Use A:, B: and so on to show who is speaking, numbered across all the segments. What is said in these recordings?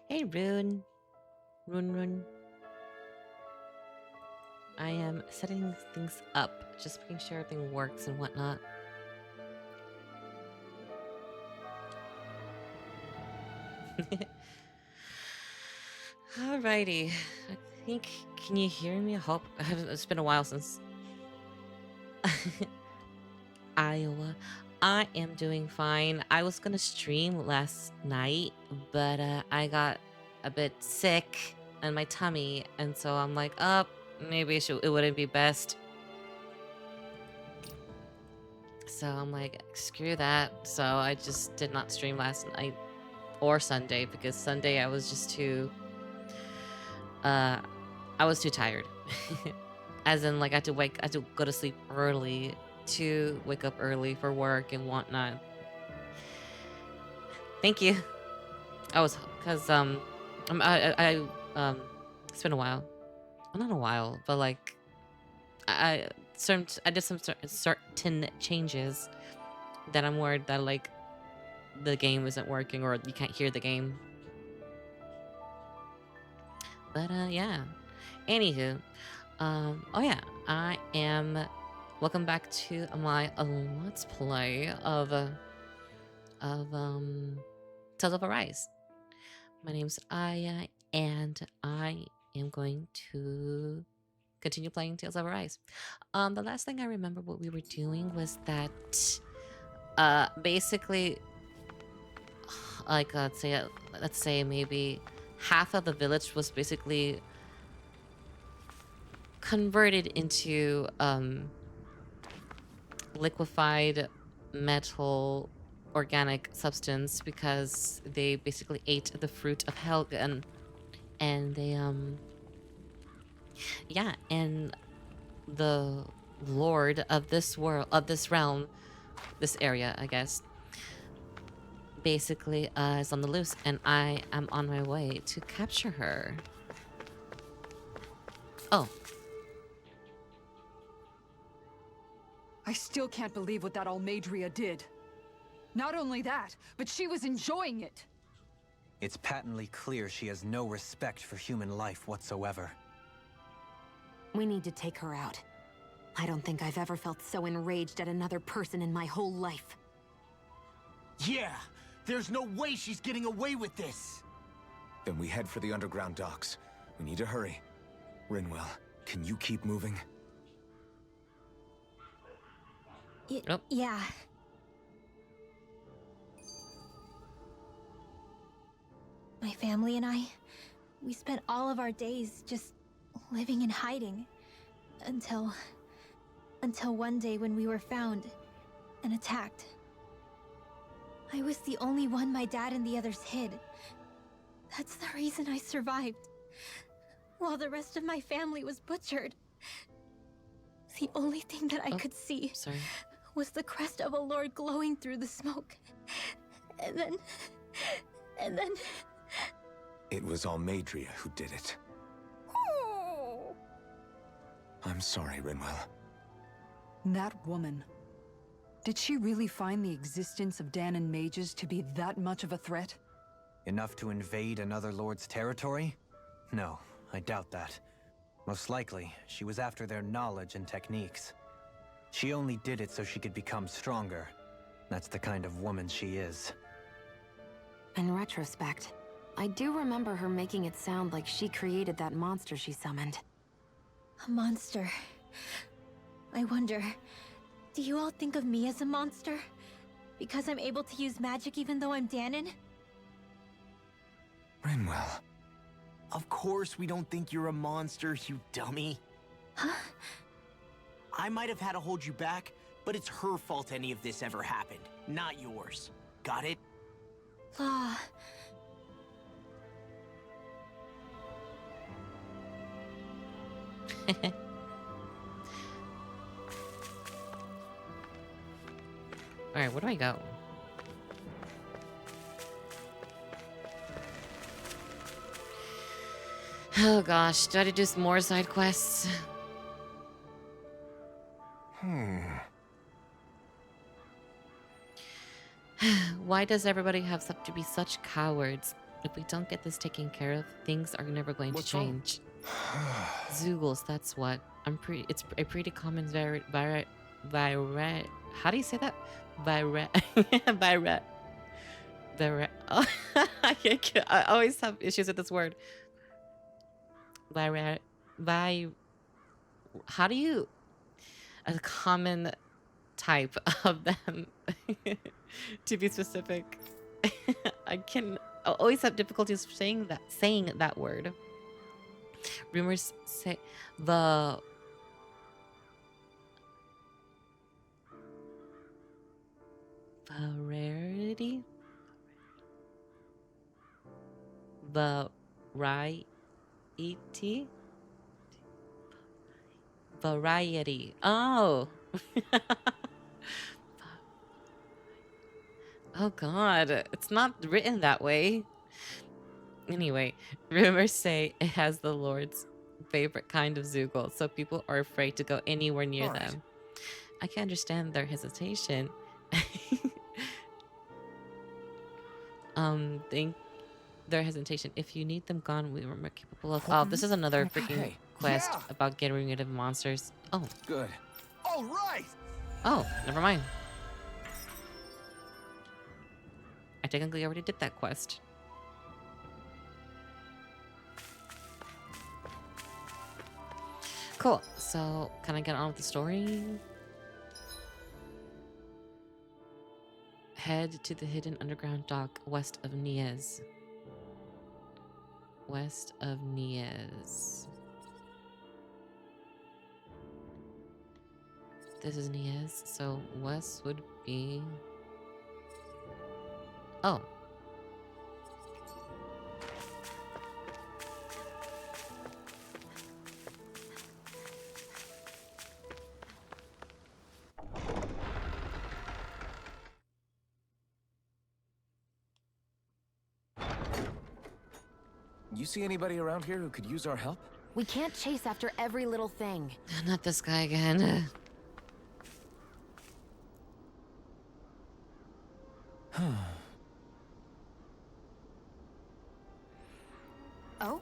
A: Hey, Rune. Rune. I am setting things up, just making sure everything works and whatnot. Alrighty. I think, can you hear me? I hope. It's been a while since Iowa. I am doing fine. I was gonna stream last night, but I got a bit sick in my tummy, and so I'm like, maybe it wouldn't be best. So I'm like, screw that. So I just did not stream last night or Sunday, because Sunday I was just too I was too tired. As in, like, I had to go to sleep early to wake up early for work and whatnot. Thank you. Cause it's been a while. Well, not a while, but like I did some certain changes that I'm worried that like the game isn't working or you can't hear the game. But yeah. Anywho, oh yeah, I am. Welcome back to my let's play of Tales of Arise. My name's Aya, and I am going to continue playing Tales of Arise. The last thing I remember what we were doing was that basically, like let's say maybe half of the village was basically converted into liquefied metal organic substance because they basically ate the fruit of Helgen, and they yeah, and the lord of this realm, this area, I guess, basically is on the loose, and I am on my way to capture her. Oh,
B: I still can't believe what that Almeidra did. Not only that, but she was enjoying it.
C: It's patently clear she has no respect for human life whatsoever.
D: We need to take her out. I don't think I've ever felt so enraged at another person in my whole life.
E: Yeah! There's no way she's getting away with this!
F: Then we head for the underground docks. We need to hurry. Rinwell, can you keep moving?
A: Oh.
D: Yeah. My family and I, we spent all of our days just living in hiding. Until one day when we were found and attacked. I was the only one my dad and the others hid. That's the reason I survived. While the rest of my family was butchered. The only thing that I could see was the crest of a lord glowing through the smoke. And then...
F: It was Almeidra who did it. I'm sorry, Rinwell.
B: That woman. Did she really find the existence of Dahnan mages to be that much of a threat?
C: Enough to invade another lord's territory? No, I doubt that. Most likely, she was after their knowledge and techniques. She only did it so she could become stronger. That's the kind of woman she is.
D: In retrospect, I do remember her making it sound like she created that monster she summoned. A monster. I wonder, do you all think of me as a monster? Because I'm able to use magic even though I'm Dahnan?
F: Rinwell.
E: Of course we don't think you're a monster, you dummy.
D: Huh?
E: I might have had to hold you back, but it's her fault any of this ever happened, not yours. Got it?
D: Law.
A: alright, where do I go? Oh gosh, do I have to do some more side quests? Why does everybody have to be such cowards? If we don't get this taken care of, things are never going
F: What's
A: to
F: wrong?
A: change. Zoogles, that's what. It's a pretty common how do you say that? Vira vira vira oh, I always have issues with this word. Vira vi how do you a common type of them to be specific. I always have difficulties saying that word. Rumors say the variety variety variety. Oh. Oh god, it's not written that way. Anyway, rumors say it has the Lord's favorite kind of Zoogle, so people are afraid to go anywhere near
F: All right.
A: them. I can understand their hesitation. Think their hesitation. If you need them gone, we were more capable of. Oh, this is another freaking
F: Hey,
A: quest
F: yeah.
A: about getting rid of monsters. Oh,
F: Good. All right.
A: oh, never mind. I technically already did that quest. Cool. So, can I get on with the story? Head to the hidden underground dock west of Niez. West of Niez. This is Niez, so west would be... Oh.
F: You see anybody around here who could use our help?
G: We can't chase after every little thing.
A: Not this guy again.
G: Oh?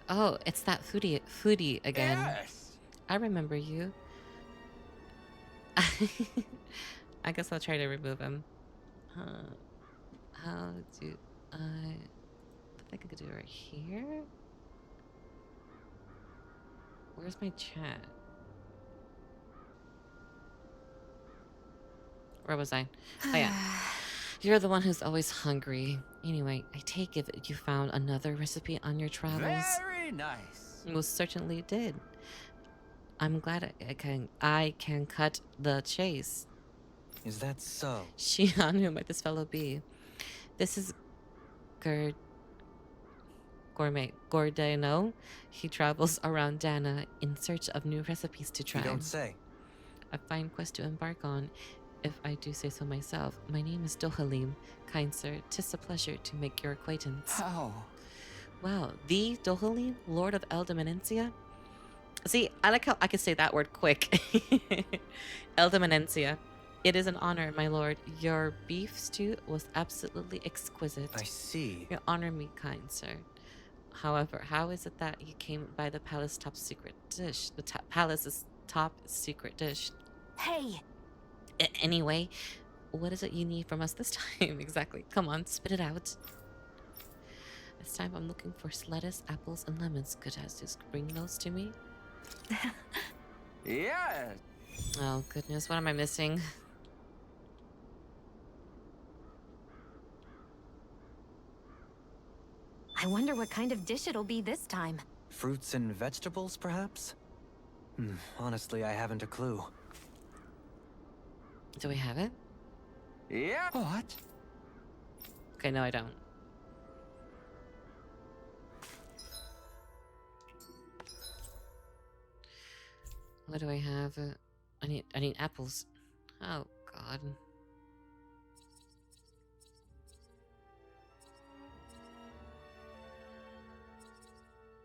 A: Oh, it's that foodie again.
F: Yes.
A: I remember you. I guess I'll try to remove him. How do I think I could do it right here? Where's my chat? Where was I? Oh yeah. You're the one who's always hungry. Anyway, I take it that you found another recipe on your travels.
H: Very nice.
A: Most certainly did. I'm glad I can cut the chase.
C: Is that so?
A: Shion, who might this fellow be? This is Gourmet Gordano. He travels around Dana in search of new recipes to try.
C: You don't say.
A: A fine quest to embark on, if I do say so myself. My name is Dohalim. Kind sir, 'tis a pleasure to make your acquaintance.
H: How?
A: Wow, the Dohalim, Lord of Eldemenencia? See, I like how I could say that word quick. Eldemenencia. It is an honor, my lord. Your beef stew was absolutely exquisite.
C: I see.
A: You honor me, kind sir. However, how is it that you came by the palace's top secret dish? The palace's top secret dish.
G: Hey!
A: Anyway, what is it you need from us this time? Exactly. Come on, spit it out. This time I'm looking for lettuce, apples, and lemons. Could you just bring those to me?
H: Yeah.
A: Oh, goodness. What am I missing?
G: I wonder what kind of dish it'll be this time.
C: Fruits and vegetables, perhaps? Honestly, I haven't a clue.
A: Do we have it?
H: Yeah. What?
A: Okay, no, I don't. What do I have? I need apples. Oh God.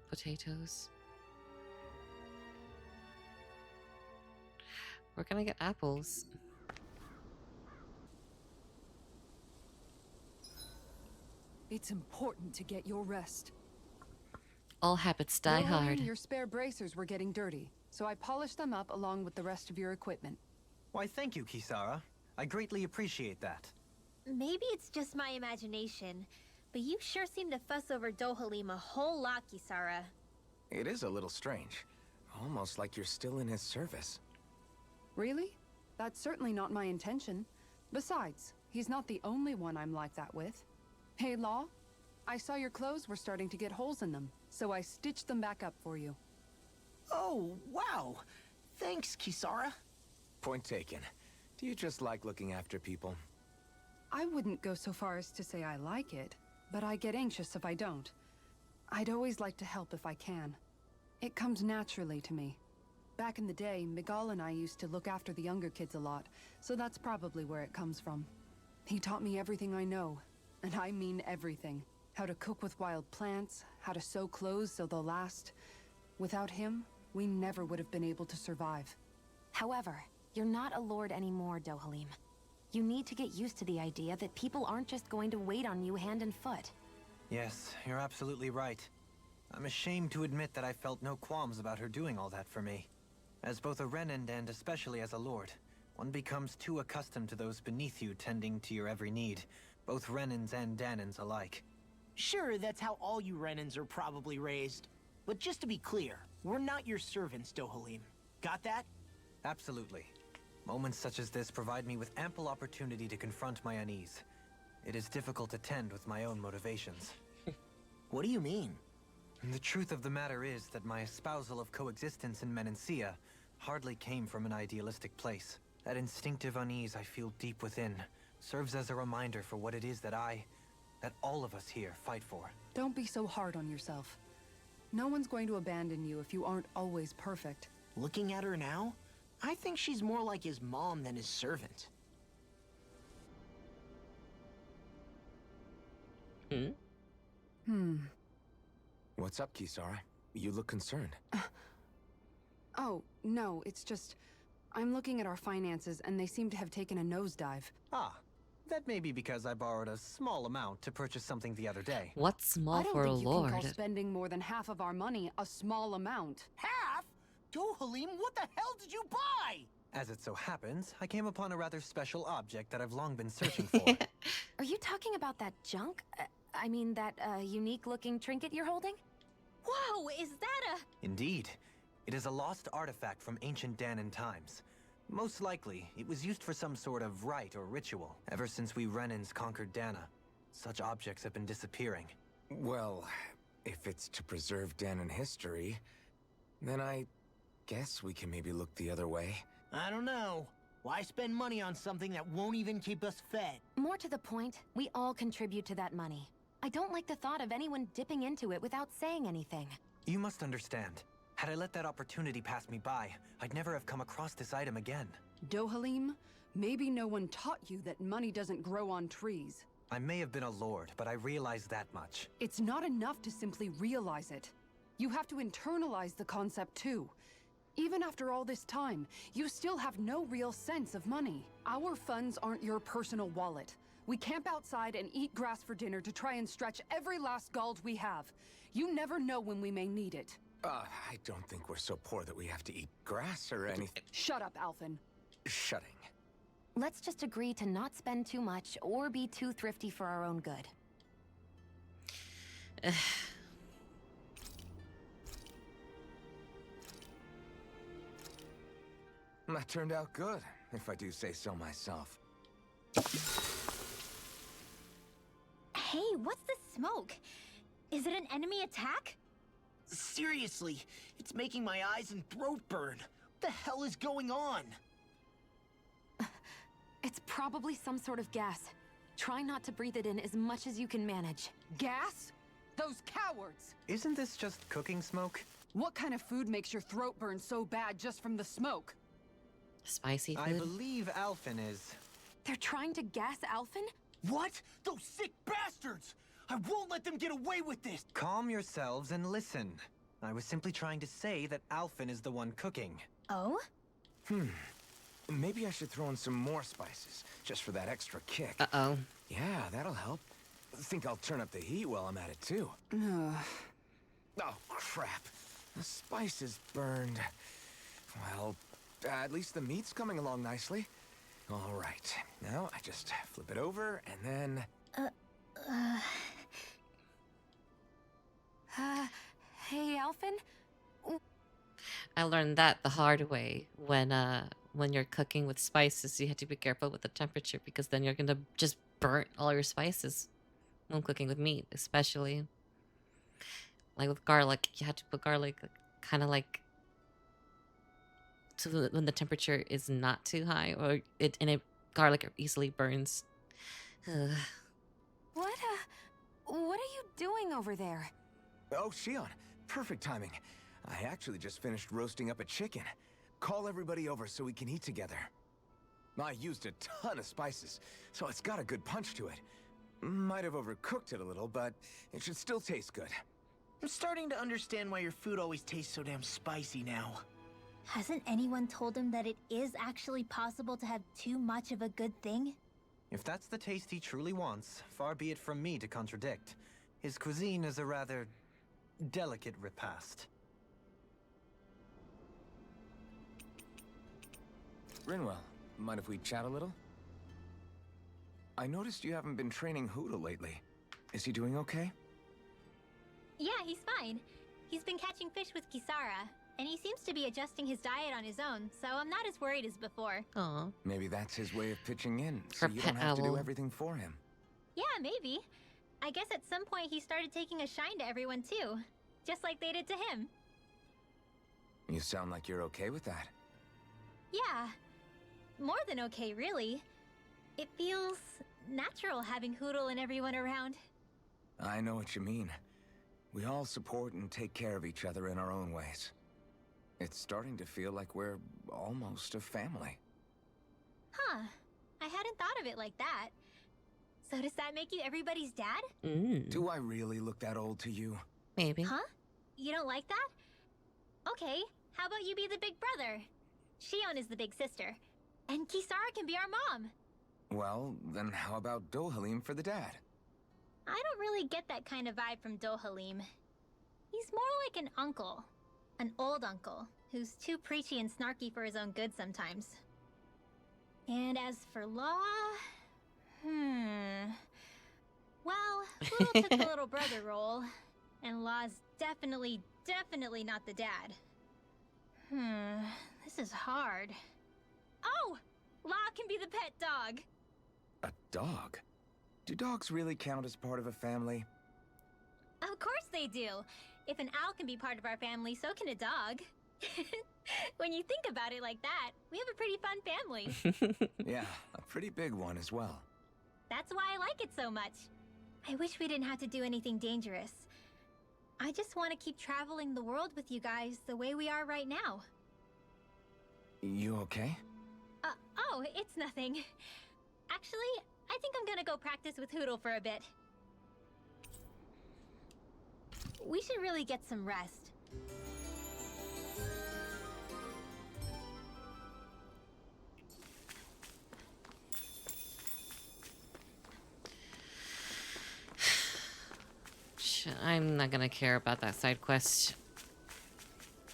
A: Potatoes. Where can I get apples?
B: It's important to get your rest.
A: All habits die
B: Lord,
A: hard.
B: Your spare bracers were getting dirty, so I polished them up along with the rest of your equipment.
C: Why, thank you, Kisara. I greatly appreciate that.
D: Maybe it's just my imagination, but you sure seem to fuss over Dohalim a whole lot, Kisara.
F: It is a little strange. Almost like you're still in his service.
B: Really? That's certainly not my intention. Besides, he's not the only one I'm like that with. Hey, Law, I saw your clothes were starting to get holes in them, so I stitched them back up for you.
E: Oh, wow. Thanks, Kisara.
F: Point taken. Do you just like looking after people?
B: I wouldn't go so far as to say I like it, but I get anxious if I don't. I'd always like to help if I can. It comes naturally to me. Back in the day, Miguel and I used to look after the younger kids a lot, so that's probably where it comes from. He taught me everything I know, and I mean everything. How to cook with wild plants, how to sew clothes so they'll last. Without him, we never would have been able to survive.
G: However, you're not a lord anymore, Dohalim. You need to get used to the idea that people aren't just going to wait on you hand and foot.
C: Yes, you're absolutely right. I'm ashamed to admit that I felt no qualms about her doing all that for me. As both a Renan and especially as a lord, one becomes too accustomed to those beneath you tending to your every need, both Renans and Danans alike.
E: Sure, that's how all you Renans are probably raised. But just to be clear, we're not your servants, Dohalim. Got that?
C: Absolutely. Moments such as this provide me with ample opportunity to confront my unease. It is difficult to tend with my own motivations.
E: What do you mean?
C: The truth of the matter is that my espousal of coexistence in Menancia hardly came from an idealistic place. That instinctive unease I feel deep within serves as a reminder for what it is that all of us here fight for.
B: Don't be so hard on yourself. No one's going to abandon you if you aren't always perfect.
E: Looking at her now, I think she's more like his mom than his servant.
F: What's up, Kisara? You look concerned.
B: Oh, no, it's just... I'm looking at our finances and they seem to have taken a nosedive.
C: Ah, that may be because I borrowed a small amount to purchase something the other day.
A: What's small
B: I don't
A: for a
B: think you can call
A: lord?
B: spending more than half of our money a small amount.
E: Half? Dohalim, what the hell did you buy?
C: As it so happens, I came upon a rather special object that I've long been searching for.
G: Are you talking about that junk? I mean, that unique-looking trinket you're holding?
D: Whoa, is that a...
C: Indeed. It is a lost artifact from ancient Danan times. Most likely, it was used for some sort of rite or ritual. Ever since we Renans conquered Dana, such objects have been disappearing.
F: Well, if it's to preserve Danan history, then I guess we can maybe look the other way.
E: I don't know. Why spend money on something that won't even keep us fed?
G: More to the point, we all contribute to that money. I don't like the thought of anyone dipping into it without saying anything.
C: You must understand. Had I let that opportunity pass me by, I'd never have come across this item again.
B: Dohalim, maybe no one taught you that money doesn't grow on trees.
C: I may have been a lord, but I realize that much.
B: It's not enough to simply realize it. You have to internalize the concept too. Even after all this time, you still have no real sense of money. Our funds aren't your personal wallet. We camp outside and eat grass for dinner to try and stretch every last gold we have. You never know when we may need it.
F: I don't think we're so poor that we have to eat grass or anything.
B: Shut up, Alphen.
F: Shutting.
G: Let's just agree to not spend too much or be too thrifty for our own good.
F: That turned out good, if I do say so myself.
D: Hey, what's the smoke? Is it an enemy attack?
E: Seriously, it's making my eyes and throat burn. What the hell is going on?
G: It's probably some sort of gas. Try not to breathe it in as much as you can manage.
B: Gas? Those cowards!
C: Isn't this just cooking smoke?
B: What kind of food makes your throat burn so bad just from the smoke?
A: Spicy
C: I
A: food?
C: believe Alphen is...
G: They're trying to gas Alphen?
E: What? Those sick bastards! I won't let them get away with this!
C: Calm yourselves and listen. I was simply trying to say that Alphen is the one cooking.
D: Oh?
F: Maybe I should throw in some more spices, just for that extra kick.
A: Uh-oh.
F: Yeah, that'll help. think I'll turn up the heat while I'm at it, too.
B: Ugh.
F: Oh, crap. The spice is burned. Well, at least the meat's coming along nicely. All right. Now I just flip it over and then...
G: Hey, Alphen?
A: I learned that the hard way when you're cooking with spices. You have to be careful with the temperature because then you're gonna just burn all your spices when cooking with meat, especially like with garlic. You have to put garlic kind of like to when the temperature is not too high, or garlic easily burns. Ugh.
G: What are you doing over there?
F: Oh, Shion. Perfect timing. I actually just finished roasting up a chicken. Call everybody over so we can eat together. I used a ton of spices, so it's got a good punch to it. Might have overcooked it a little, but it should still taste good.
E: I'm starting to understand why your food always tastes so damn spicy now.
D: Hasn't anyone told him that it is actually possible to have too much of a good thing?
C: If that's the taste he truly wants, far be it from me to contradict. His cuisine is a rather delicate repast.
F: Rinwell, mind if we chat a little? I noticed you haven't been training Hoodle lately. Is he doing okay?
D: Yeah, he's fine. He's been catching fish with Kisara, and he seems to be adjusting his diet on his own, so I'm not as worried as before.
A: Aw.
F: Maybe that's his way of pitching in, so
A: For
F: you
A: pet
F: don't have to do
A: owl.
F: everything for him.
D: Yeah, maybe. I guess at some point he started taking a shine to everyone too, just like they did to him.
F: You sound like you're okay with that.
D: Yeah. More than okay, really. It feels natural having Hoodle and everyone around.
F: I know what you mean. We all support and take care of each other in our own ways. It's starting to feel like we're almost a family.
D: Huh. I hadn't thought of it like that. So does that make you everybody's dad?
F: Do I really look that old to you?
A: Maybe.
D: Huh? You don't like that? Okay, how about you be the big brother? Shion is the big sister. And Kisara can be our mom.
F: Well, then how about Dohalim for the dad?
D: I don't really get that kind of vibe from Dohalim. He's more like an uncle. An old uncle, who's too preachy and snarky for his own good sometimes. And as for Law... Well, Hoodle took the little brother role, and Law's definitely not the dad. This is hard. Oh! Law can be the pet dog!
F: A dog? Do dogs really count as part of a family?
D: Of course they do! If an owl can be part of our family, so can a dog. When you think about it like that, we have a pretty fun family.
F: Yeah, a pretty big one as well.
D: That's why I like it so much. I wish we didn't have to do anything dangerous. I just want to keep traveling the world with you guys the way we are right now.
F: You okay?
D: Oh, it's nothing. Actually, I think I'm gonna go practice with Hoodle for a bit. We should really get some rest.
A: I'm not gonna care about that side quest.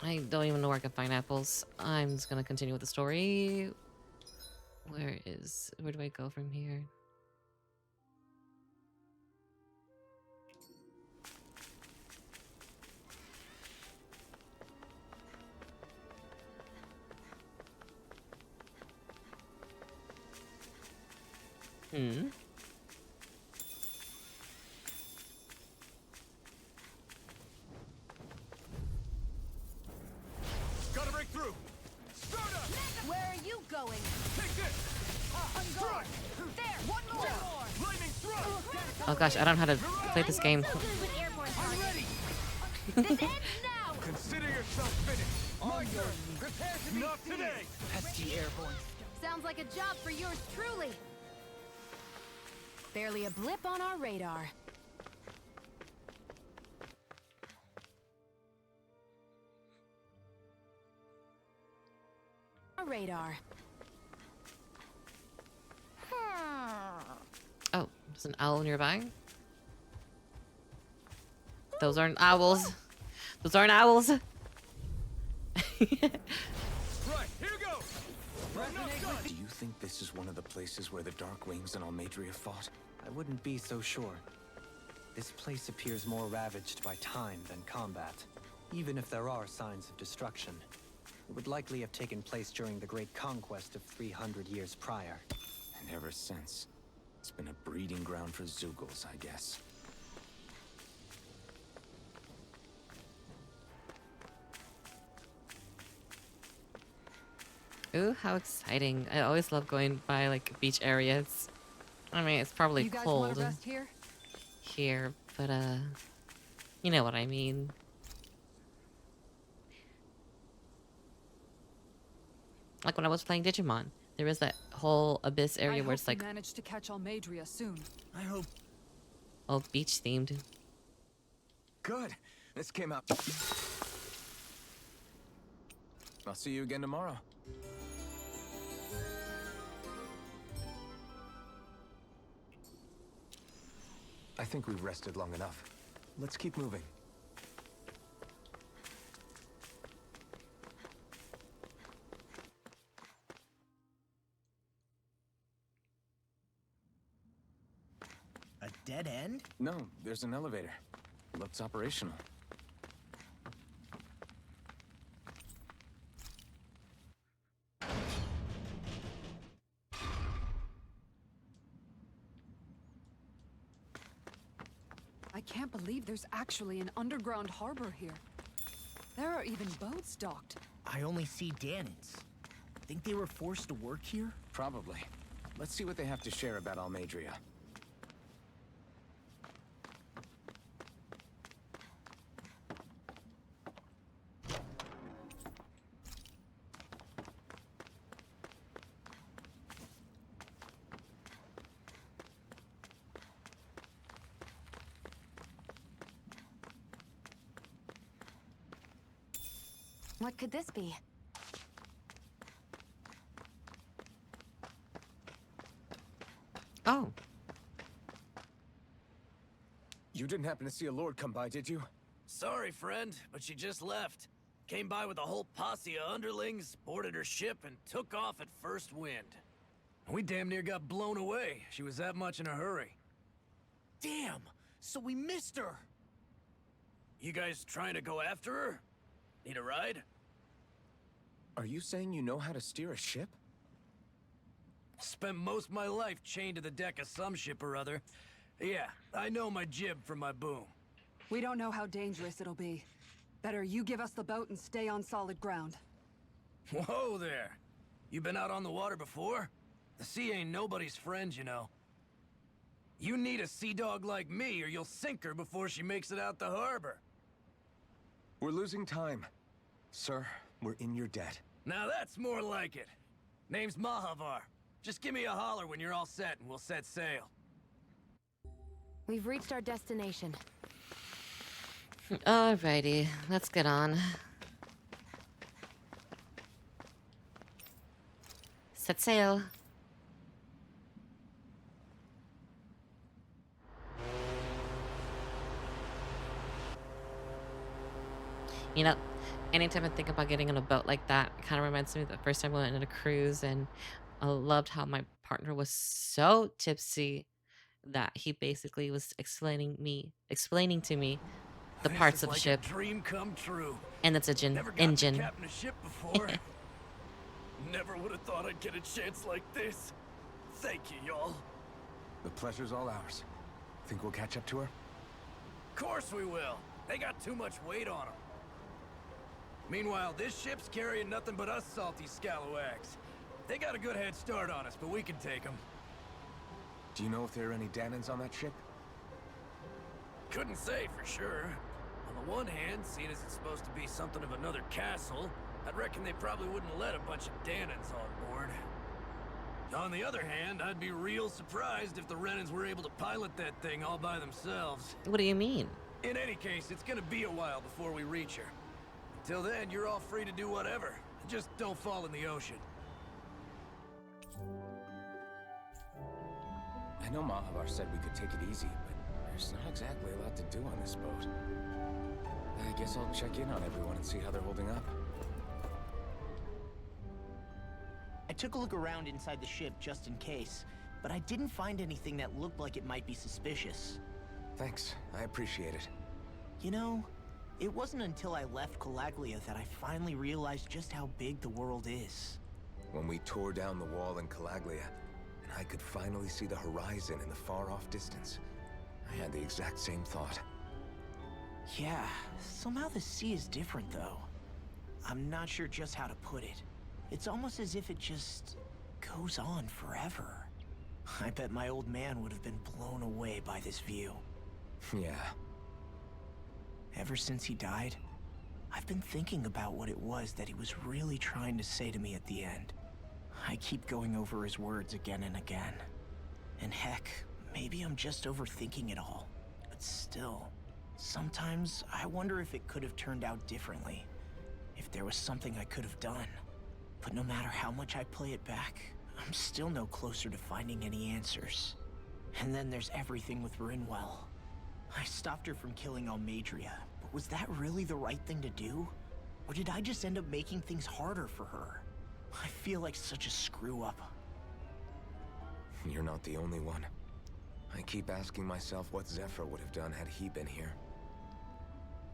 A: I don't even know where I can find apples. I'm just gonna continue with the story. Where do I go from here?
F: Gotta break through! Sparta!
G: Where are you going?
F: Take this! Strike!
G: There! One more!
F: Lightning thrust!
A: Oh gosh, I don't know how to play this game.
D: So good with airborne
F: I'm
D: targets.
F: ready!
G: This ends now!
F: Consider yourself finished! My turn! Prepare to be Not today!
B: Pesky airborne.
G: Sounds like a job for yours truly. Barely a blip on our radar. Our radar.
A: Oh, there's an owl nearby. Those aren't owls. Those aren't owls.
F: Right, here goes! Do you think this is one of the places where the Dark Wings and Almeidra fought?
C: I wouldn't be so sure. This place appears more ravaged by time than combat. Even if there are signs of destruction, it would likely have taken place during the Great Conquest of 300 years prior.
F: And ever since, it's been a breeding ground for Zeugles, I guess.
A: Ooh, how exciting. I always love going by like beach areas. I mean, it's probably
B: You guys
A: cold
B: want to rest here?
A: here, but you know what I mean. Like when I was playing Digimon, there was that whole abyss area where it's like
B: managed to catch Almeidra soon.
E: I hope.
A: all beach themed.
F: Good. This came out. I'll see you again tomorrow. I think we've rested long enough. Let's keep moving.
E: A dead end?
F: No, there's an elevator. Looks operational.
B: I can't believe there's actually an underground harbor here. There are even boats docked.
E: I only see Danans. Think they were forced to work here?
F: Probably. Let's see what they have to share about Almeidra.
G: What could this be?
A: Oh,
F: You didn't happen to see a lord come by, did you?
I: Sorry, friend, but she just left. Came by with a whole posse of underlings, boarded her ship, and took off at first wind. We damn near got blown away. She was that much in a hurry.
E: Damn! So we missed her!
I: You guys trying to go after her? Need a ride?
F: Are you saying you know how to steer a ship?
I: Spent most of my life chained to the deck of some ship or other. Yeah, I know my jib from my boom.
B: We don't know how dangerous it'll be. Better you give us the boat and stay on solid ground.
I: Whoa there! You been out on the water before? The sea ain't nobody's friend, you know. You need a sea dog like me, or you'll sink her before she makes it out the harbor.
F: We're losing time. Sir, we're in your debt.
I: Now that's more like it. Name's Mahavar. Just give me a holler when you're all set and we'll set sail.
G: We've reached our destination.
A: alrighty. Let's get on. Set sail. You know, anytime I think about getting on a boat like that, it kind of reminds me of the first time I went on a cruise, and I loved how my partner was so tipsy that he basically was explaining to me the
I: This
A: parts
I: is
A: of the
I: like
A: ship,
I: a dream come true.
A: and it's a
I: Never got
A: engine.
I: to captain a ship before. Never would have thought I'd get a chance like this. Thank you, y'all.
F: The pleasure's all ours. Think we'll catch up to her?
I: Of course we will. They got too much weight on them. Meanwhile, this ship's carrying nothing but us salty scalawags. They got a good head start on us, but we can take them.
F: Do you know if there are any Danans on that ship?
I: Couldn't say for sure. On the one hand, seeing as it's supposed to be something of another castle, I'd reckon they probably wouldn't let a bunch of Danans on board. On the other hand, I'd be real surprised if the Renans were able to pilot that thing all by themselves.
A: What do you mean?
I: In any case, it's gonna be a while before we reach her. Until then, you're all free to do whatever. Just don't fall in the ocean.
F: I know Mahavar said we could take it easy, but There's not exactly a lot to do on this boat. I guess I'll check in on everyone and see how they're holding up.
E: I took a look around inside the ship just in case, but I didn't find anything that looked like it might be suspicious.
F: Thanks, I appreciate it.
E: You know, it wasn't until I left Calaglia that I finally realized just how big the world is.
F: When we tore down the wall in Calaglia, and I could finally see the horizon in the far-off distance, I had the exact same thought.
E: Yeah, somehow the sea is different though. I'm not sure just how to put it. It's almost as if it just goes on forever. I bet my old man would have been blown away by this view.
F: Yeah.
E: Ever since he died, I've been thinking about what it was that he was really trying to say to me at the end. I keep going over his words again and again. And heck, maybe I'm just overthinking it all. But still, sometimes I wonder if it could have turned out differently. If there was something I could have done. But no matter how much I play it back, I'm still no closer to finding any answers. And then there's everything with Rinwell. I stopped her from killing Almeidra, but was that really the right thing to do? Or did I just end up making things harder for her? I feel like such a screw-up.
F: You're not the only one. I keep asking myself what Zephyr would have done had he been here.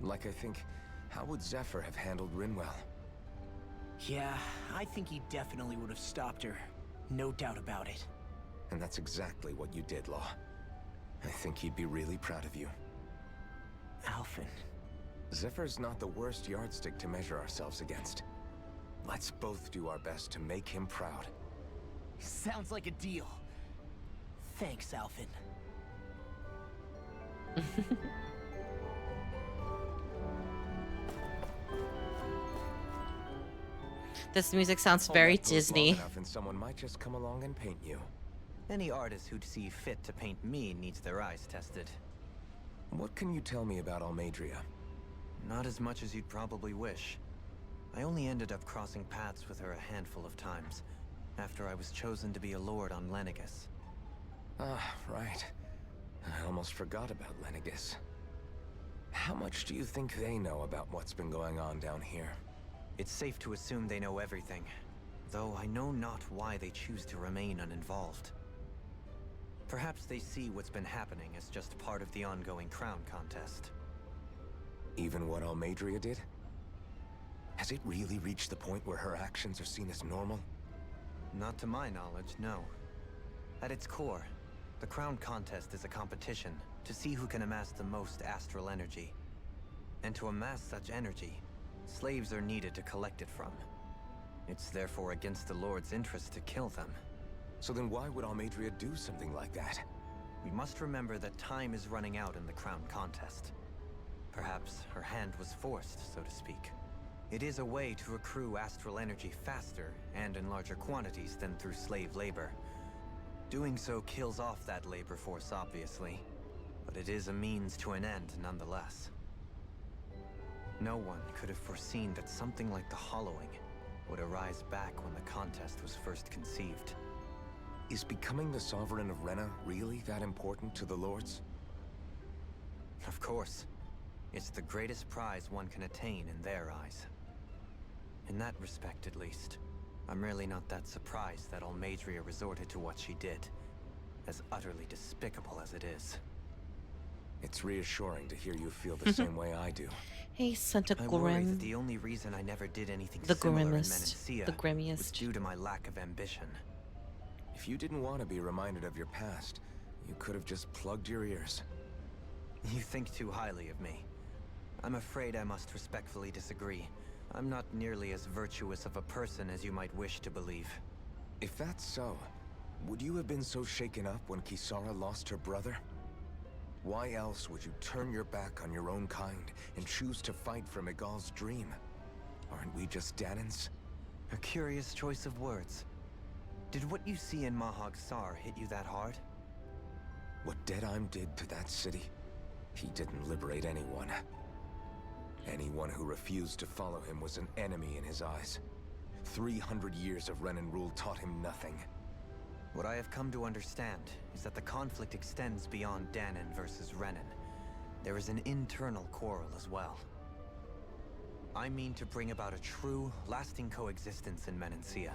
F: Like I think, how would Zephyr have handled Rinwell?
E: Yeah, I think he definitely would have stopped her. No doubt about it.
F: And that's exactly what you did, Law. I think he'd be really proud of you.
E: Alphen.
F: Zephyr's not the worst yardstick to measure ourselves against. Let's both do our best to make him proud.
E: Sounds like a deal. Thanks, Alphen.
A: This music sounds
F: Hold
A: very
F: that pose long
A: Disney.
F: enough and someone might just come along and paint you.
C: Any artist who'd see fit to paint me needs their eyes tested.
F: What can you tell me about Almeidra?
C: Not as much as you'd probably wish. I only ended up crossing paths with her a handful of times, after I was chosen to be a lord on Lenegis.
F: Ah, right. I almost forgot about Lenegis. How much do you think they know about what's been going on down here?
C: It's safe to assume they know everything, though I know not why they choose to remain uninvolved. Perhaps they see what's been happening as just part of the ongoing crown contest.
F: Even what Almeidra did? Has it really reached the point where her actions are seen as normal?
C: Not to my knowledge, no. At its core, the crown contest is a competition to see who can amass the most astral energy. And to amass such energy, slaves are needed to collect it from. It's therefore against the Lord's interest to kill them.
F: So then why would Almeidra do something like that?
C: We must remember that time is running out in the crown contest. Perhaps her hand was forced, so to speak. It is a way to accrue astral energy faster and in larger quantities than through slave labor. Doing so kills off that labor force, obviously, but it is a means to an end nonetheless. No one could have foreseen that something like the Hollowing would arise back when the contest was first conceived.
F: Is becoming the Sovereign of Rena really that important to the Lords?
C: Of course. It's the greatest prize one can attain in their eyes. In that respect, at least, I'm really not that surprised that Almeidra resorted to what she did, as utterly despicable as it is.
F: It's reassuring to hear you feel the same way I do.
A: Hey, Santa
C: I worry that
A: Grim.
C: the only reason I never did anything
A: The
C: similar in
A: grimmest.
C: Menancia
A: The
C: was
A: grimmiest.
C: due to my lack of ambition.
F: If you didn't want to be reminded of your past, you could have just plugged your ears.
C: You think too highly of me. I'm afraid I must respectfully disagree. I'm not nearly as virtuous of a person as you might wish to believe.
F: If that's so, would you have been so shaken up when Kisara lost her brother? Why else would you turn your back on your own kind and choose to fight for Miguel's dream? Aren't we just Danans?
C: A curious choice of words. Did what you see in Mahag Sar hit you that hard?
F: What Deadheim did to that city, he didn't liberate anyone. Anyone who refused to follow him was an enemy in his eyes. 300 years of Renan rule taught him nothing.
C: What I have come to understand is that the conflict extends beyond Danon versus Renan. There is an internal quarrel as well. I mean to bring about a true, lasting coexistence in Menancia.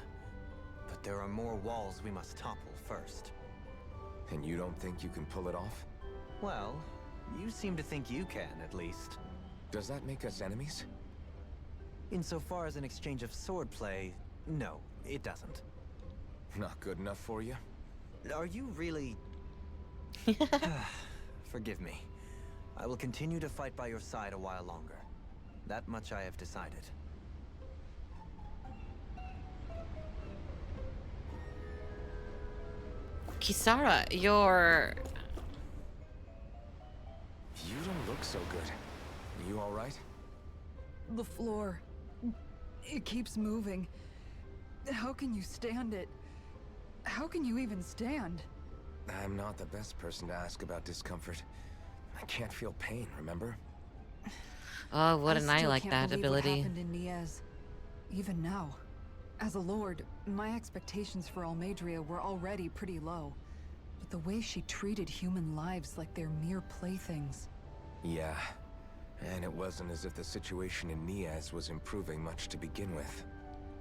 C: But there are more walls we must topple first.
F: And you don't think you can pull it off?
C: Well, you seem to think you can, at least.
F: Does that make us enemies?
C: Insofar as an exchange of swordplay, no, it doesn't.
F: Not good enough for you?
C: Are you really... Forgive me. I will continue to fight by your side a while longer. That much I have decided.
A: Kisara, you're...
F: You don't look so good. You alright?
B: The floor. It keeps moving. How can you stand it? How can you even stand?
F: I'm not the best person to ask about discomfort. I can't feel pain, remember?
A: Oh, wouldn't I
B: still
A: like
B: can't
A: that
B: believe
A: ability?
B: What happened in Niaz. Even now. As a lord, my expectations for Almeidra were already pretty low. But the way she treated human lives like they're mere playthings.
F: Yeah. And it wasn't as if the situation in Niaz was improving much to begin with.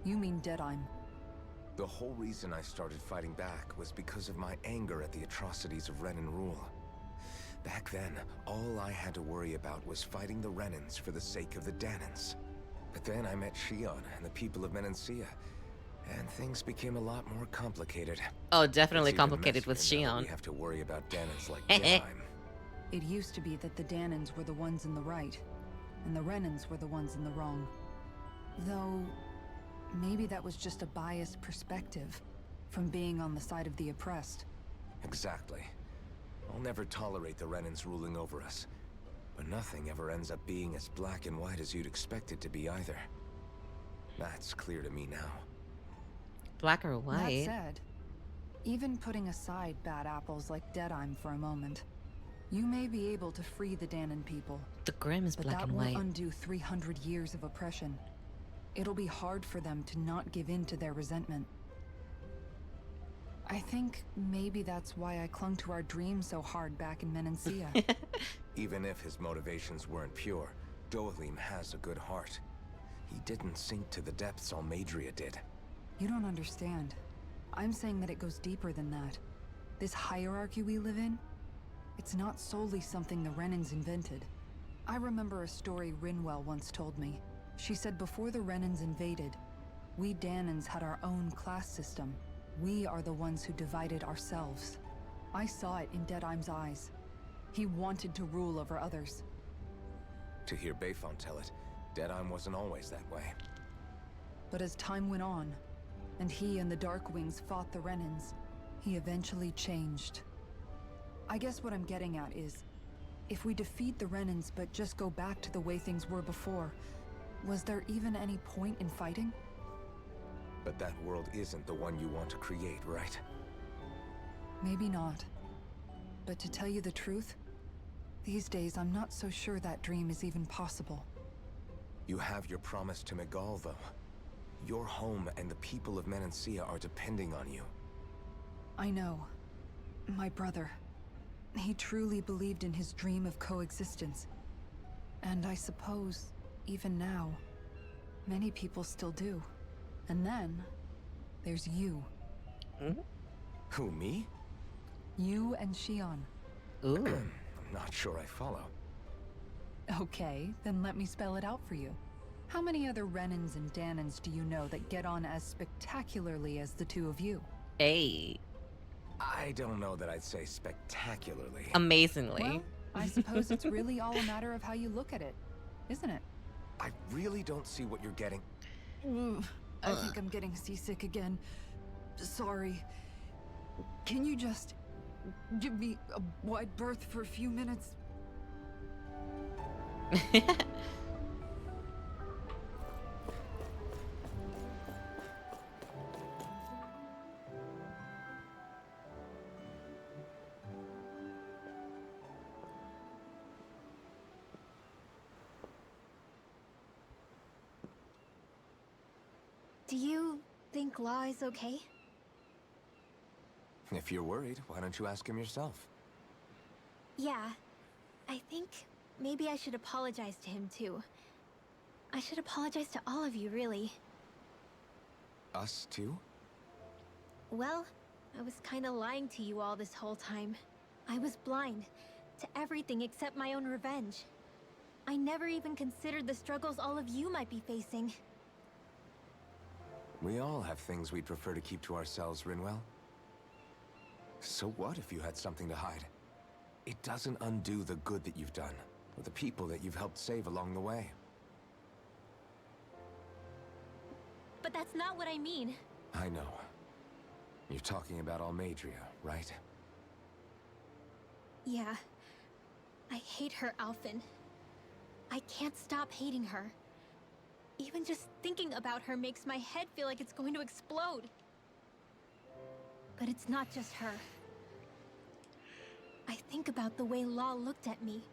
B: You mean Deadheim?
F: The whole reason I started fighting back was because of my anger at the atrocities of Renan rule. Back then, all I had to worry about was fighting the Renans for the sake of the Danans. But then I met Shion and the people of Menancia, and things became a lot more complicated.
A: Oh, definitely
F: It's even
A: complicated with
F: messier now that
A: Shion.
F: We have to worry about Danans like Deadheim.
B: It used to be that the Danans were the ones in the right, and the Renans were the ones in the wrong. Though, maybe that was just a biased perspective from being on the side of the oppressed.
F: Exactly. I'll never tolerate the Renans ruling over us. But nothing ever ends up being as black and white as you'd expect it to be either. That's clear to me now.
A: Black or white?
B: That said, even putting aside bad apples like Deadheim for a moment, you may be able to free the Danon people.
A: The Grim is
B: But
A: black
B: that
A: and
B: won't
A: white.
B: undo 300 years of oppression. It'll be hard for them to not give in to their resentment. I think maybe that's why I clung to our dream so hard back in Menancia.
F: Even if his motivations weren't pure, Dohalim has a good heart. He didn't sink to the depths Almeidra did.
B: You don't understand. I'm saying that it goes deeper than that. This hierarchy we live in, it's not solely something the Renans invented. I remember a story Rinwell once told me. She said before the Renans invaded, we Danans had our own class system. We are the ones who divided ourselves. I saw it in Deadheim's eyes. He wanted to rule over others.
F: To hear Bayfont tell it, Deadheim wasn't always that way.
B: But as time went on, and he and the Darkwings fought the Renans, he eventually changed. I guess what I'm getting at is, if we defeat the Renans but just go back to the way things were before, was there even any point in fighting?
F: But that world isn't the one you want to create, right?
B: Maybe not. But to tell you the truth, these days I'm not so sure that dream is even possible.
F: You have your promise to Megal, though. Your home and the people of Menancia are depending on you.
B: I know. My brother. He truly believed in his dream of coexistence. And I suppose, even now, many people still do. And then, there's you.
F: Who, me?
B: You and Shion.
A: Ooh.
F: I'm not sure I follow.
B: Okay, then let me spell it out for you. How many other Renans and Danans do you know that get on as spectacularly as the two of you?
A: Hey.
F: I don't know that I'd say spectacularly.
A: Amazingly.
B: Well, I suppose it's really all a matter of how you look at it, isn't it?
F: I really don't see what you're getting.
B: I think I'm getting seasick again. Sorry. Can you just give me a wide berth for a few minutes?
D: Do you think Law is okay?
F: If you're worried, why don't you ask him yourself?
D: Yeah, I think maybe I should apologize to him too. I should apologize to all of you, really.
F: Us too?
D: Well, I was kinda lying to you all this whole time. I was blind to everything except my own revenge. I never even considered the struggles all of you might be facing.
F: We all have things we'd prefer to keep to ourselves, Rinwell. So what if you had something to hide? It doesn't undo the good that you've done, or the people that you've helped save along the way.
D: But that's not what I mean.
F: I know. You're talking about Almeidra, right?
D: Yeah. I hate her, Alphen. I can't stop hating her. Even just thinking about her makes my head feel like it's going to explode. But it's not just her. I think about the way Law looked at me.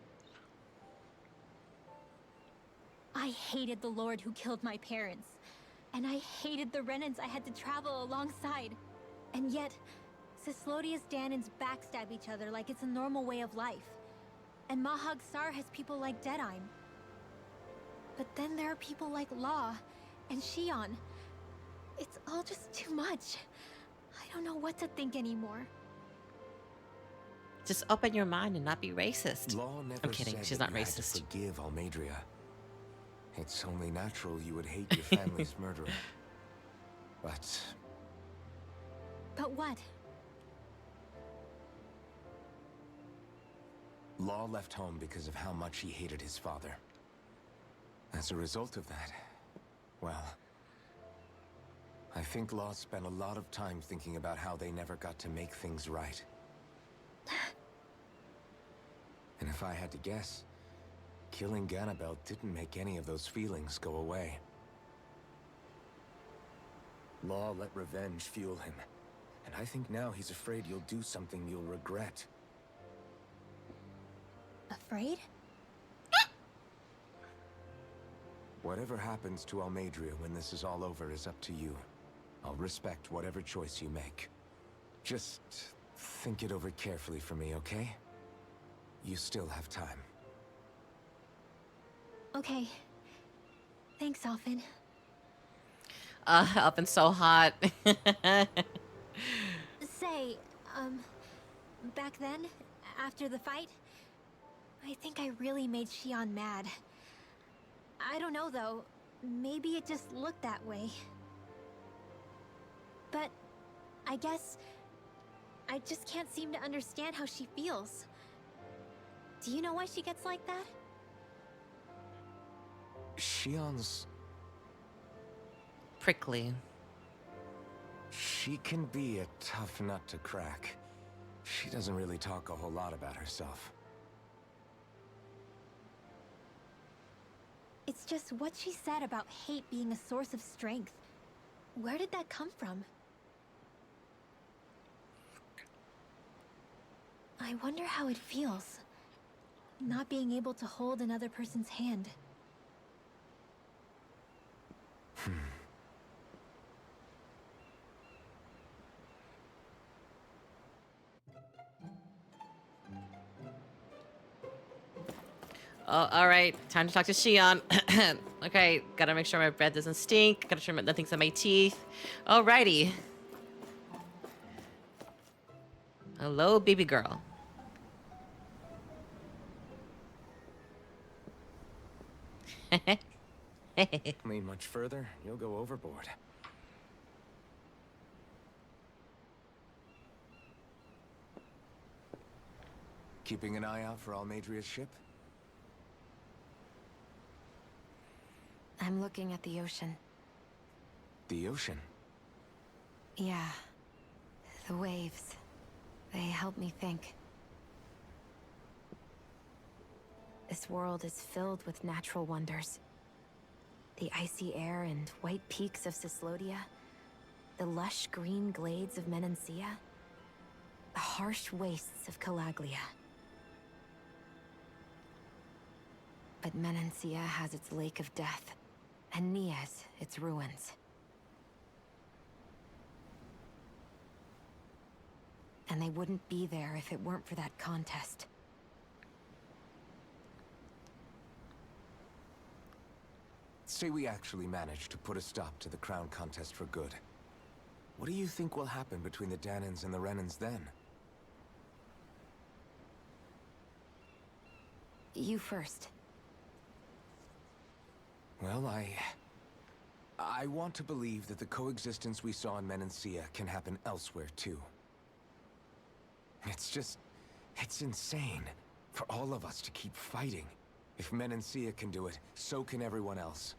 D: I hated the Lord who killed my parents. And I hated the Renans I had to travel alongside. And yet, Cyslodia's Danans backstab each other like it's a normal way of life. And Mahag Sar has people like Deadime. But then there are people like Law and Shion. It's all just too much. I don't know what to think anymore.
A: Just open your mind and not be racist.
F: Law never
A: I'm kidding.
F: said
A: She's
F: that
A: not
F: you had to
A: racist.
F: forgive Almeidra. It's only natural you would hate your family's murderer. But
D: But what?
F: Law left home because of how much he hated his father. As a result of that, well, I think Law spent a lot of time thinking about how they never got to make things right. And if I had to guess, killing Ganabel didn't make any of those feelings go away. Law let revenge fuel him, and I think now he's afraid you'll do something you'll regret.
D: Afraid?
F: Whatever happens to Almeidra when this is all over is up to you. I'll respect whatever choice you make. Just think it over carefully for me, okay? You still have time.
D: Okay. Thanks, Alphen.
A: Up and so hot.
D: Say, back then, after the fight, I think I really made Shion mad. I don't know, though. Maybe it just looked that way. But I guess I just can't seem to understand how she feels. Do you know why she gets like that?
F: Shion's...
A: Prickly.
F: She can be a tough nut to crack. She doesn't really talk a whole lot about herself.
D: It's just what she said about hate being a source of strength. Where did that come from? I wonder how it feels, not being able to hold another person's hand.
A: Oh, all right. Time to talk to Shion. Okay, gotta make sure my breath doesn't stink. Gotta trim nothing's in my teeth. Alrighty. Hello, baby girl.
F: Lean much further, you'll go overboard. Keeping an eye out for Almeidria's ship?
G: I'm looking at the ocean.
F: The ocean?
G: Yeah. The waves. They help me think. This world is filled with natural wonders. The icy air and white peaks of Cyslodia. The lush green glades of Menancia. The harsh wastes of Calaglia. But Menancia has its Lake of Death, and Nias its ruins. And they wouldn't be there if it weren't for that contest.
F: Say we actually managed to put a stop to the crown contest for good. What do you think will happen between the Danans and the Renans then?
G: You first.
F: Well, I want to believe that the coexistence we saw in Menancia can happen elsewhere, too. It's insane for all of us to keep fighting. If Menancia can do it, so can everyone else.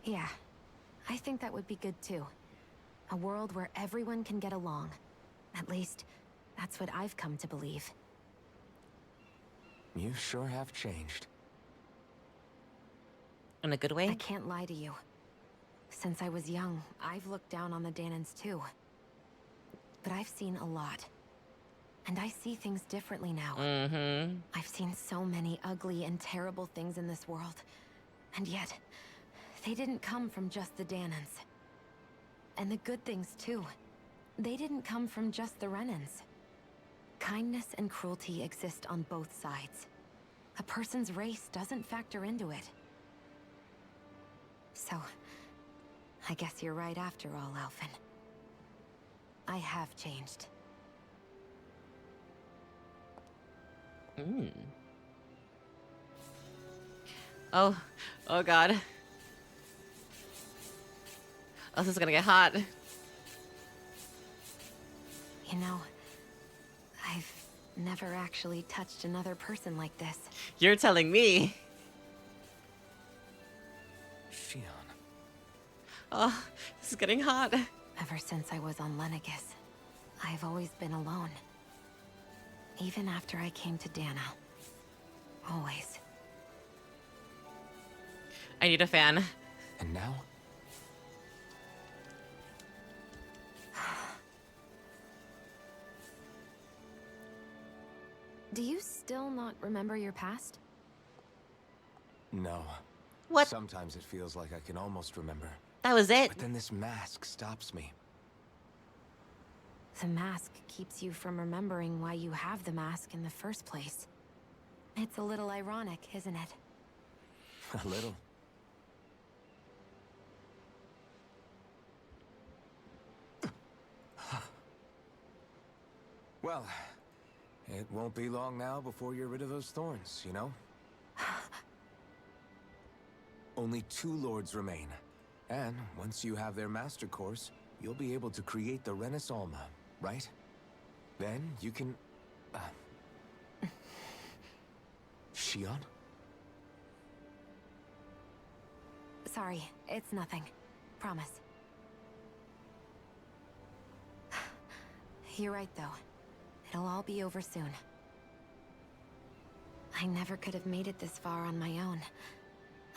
G: Yeah, I think that would be good too. A world where everyone can get along. At least, that's what I've come to believe.
F: You sure have changed.
A: In a good way?
G: I can't lie to you. Since I was young, I've looked down on the Danans too. But I've seen a lot. And I see things differently now.
A: Mm-hmm.
G: I've seen so many ugly and terrible things in this world. And yet, they didn't come from just the Danans. And the good things too. They didn't come from just the Renans. Kindness and cruelty exist on both sides. A person's race doesn't factor into it. So, I guess you're right after all, Alphen. I have changed.
A: Mm. Oh God. Oh, this is gonna get hot.
G: You know, I've never actually touched another person like this.
A: You're telling me.
F: Shion.
A: Oh, this is getting hot.
G: Ever since I was on Lenegis, I've always been alone. Even after I came to Dana. Always.
A: I need a fan.
F: And now?
G: Do you still not remember your past?
F: No.
A: What?
F: Sometimes it feels like I can almost remember.
A: That was it.
F: But then this mask stops me.
G: The mask keeps you from remembering why you have the mask in the first place. It's a little ironic, isn't it?
F: A little. Well, it won't be long now before you're rid of those thorns, you know? Only 2 lords remain. And once you have their master course, you'll be able to create the Renis Alma, right? Then you can... Shion?
G: Sorry, it's nothing. Promise. You're right, though. It'll all be over soon. I never could have made it this far on my own.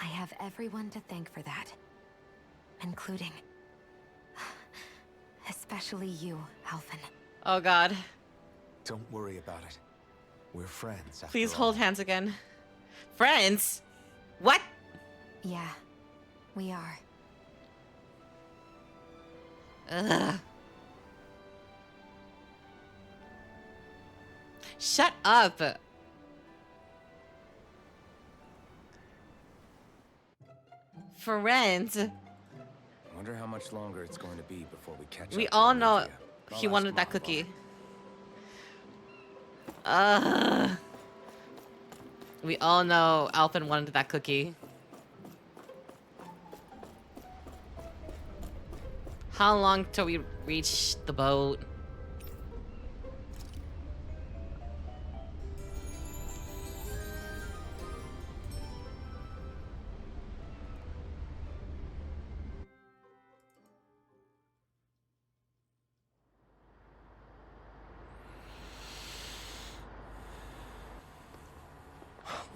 G: I have everyone to thank for that. Including... especially you, Alphen.
A: Oh God.
F: Don't worry about it. We're friends, after
A: Please
F: all.
A: hold hands again. Friends? What?
G: Yeah, we are.
A: Ugh. Shut up. Friends.
F: Wonder how much longer it's going to be before we catch up.
A: We
F: to
A: all know
F: Olivia.
A: he
F: I'll
A: wanted
F: ask
A: that
F: Mom
A: cookie.
F: about
A: We all know Alphen wanted that cookie. How long till we reach the boat?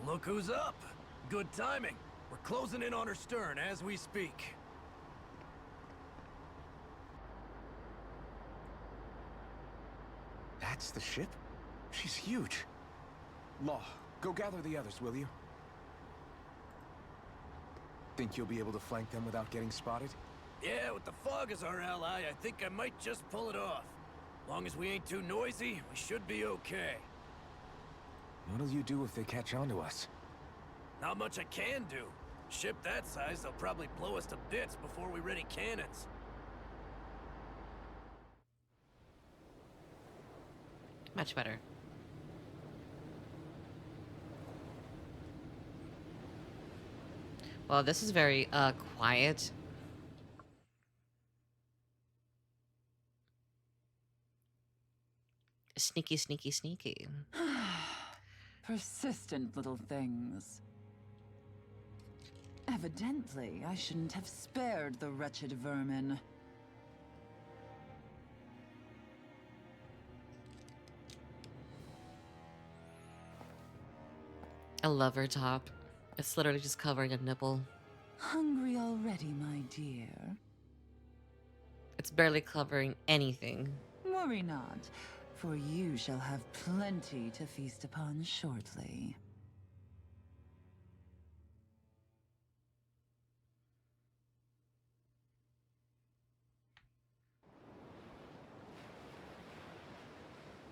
I: Look who's up. Good timing. We're closing in on her stern as we speak.
F: That's the ship? She's huge. Law, go gather the others, will you? Think you'll be able to flank them without getting spotted?
I: Yeah, with the fog as our ally, I think I might just pull it off. Long as we ain't too noisy, we should be okay.
F: What'll you do if they catch on to us?
I: Not much I can do. Ship that size, they'll probably blow us to bits before we ready cannons.
A: Much better. Well, this is very quiet. Sneaky, sneaky, sneaky.
J: Persistent little things. Evidently, I shouldn't have spared the wretched vermin.
A: I love her top. It's literally just covering a nipple.
J: Hungry already, my dear?
A: It's barely covering anything.
J: Worry not, for you shall have plenty to feast upon shortly.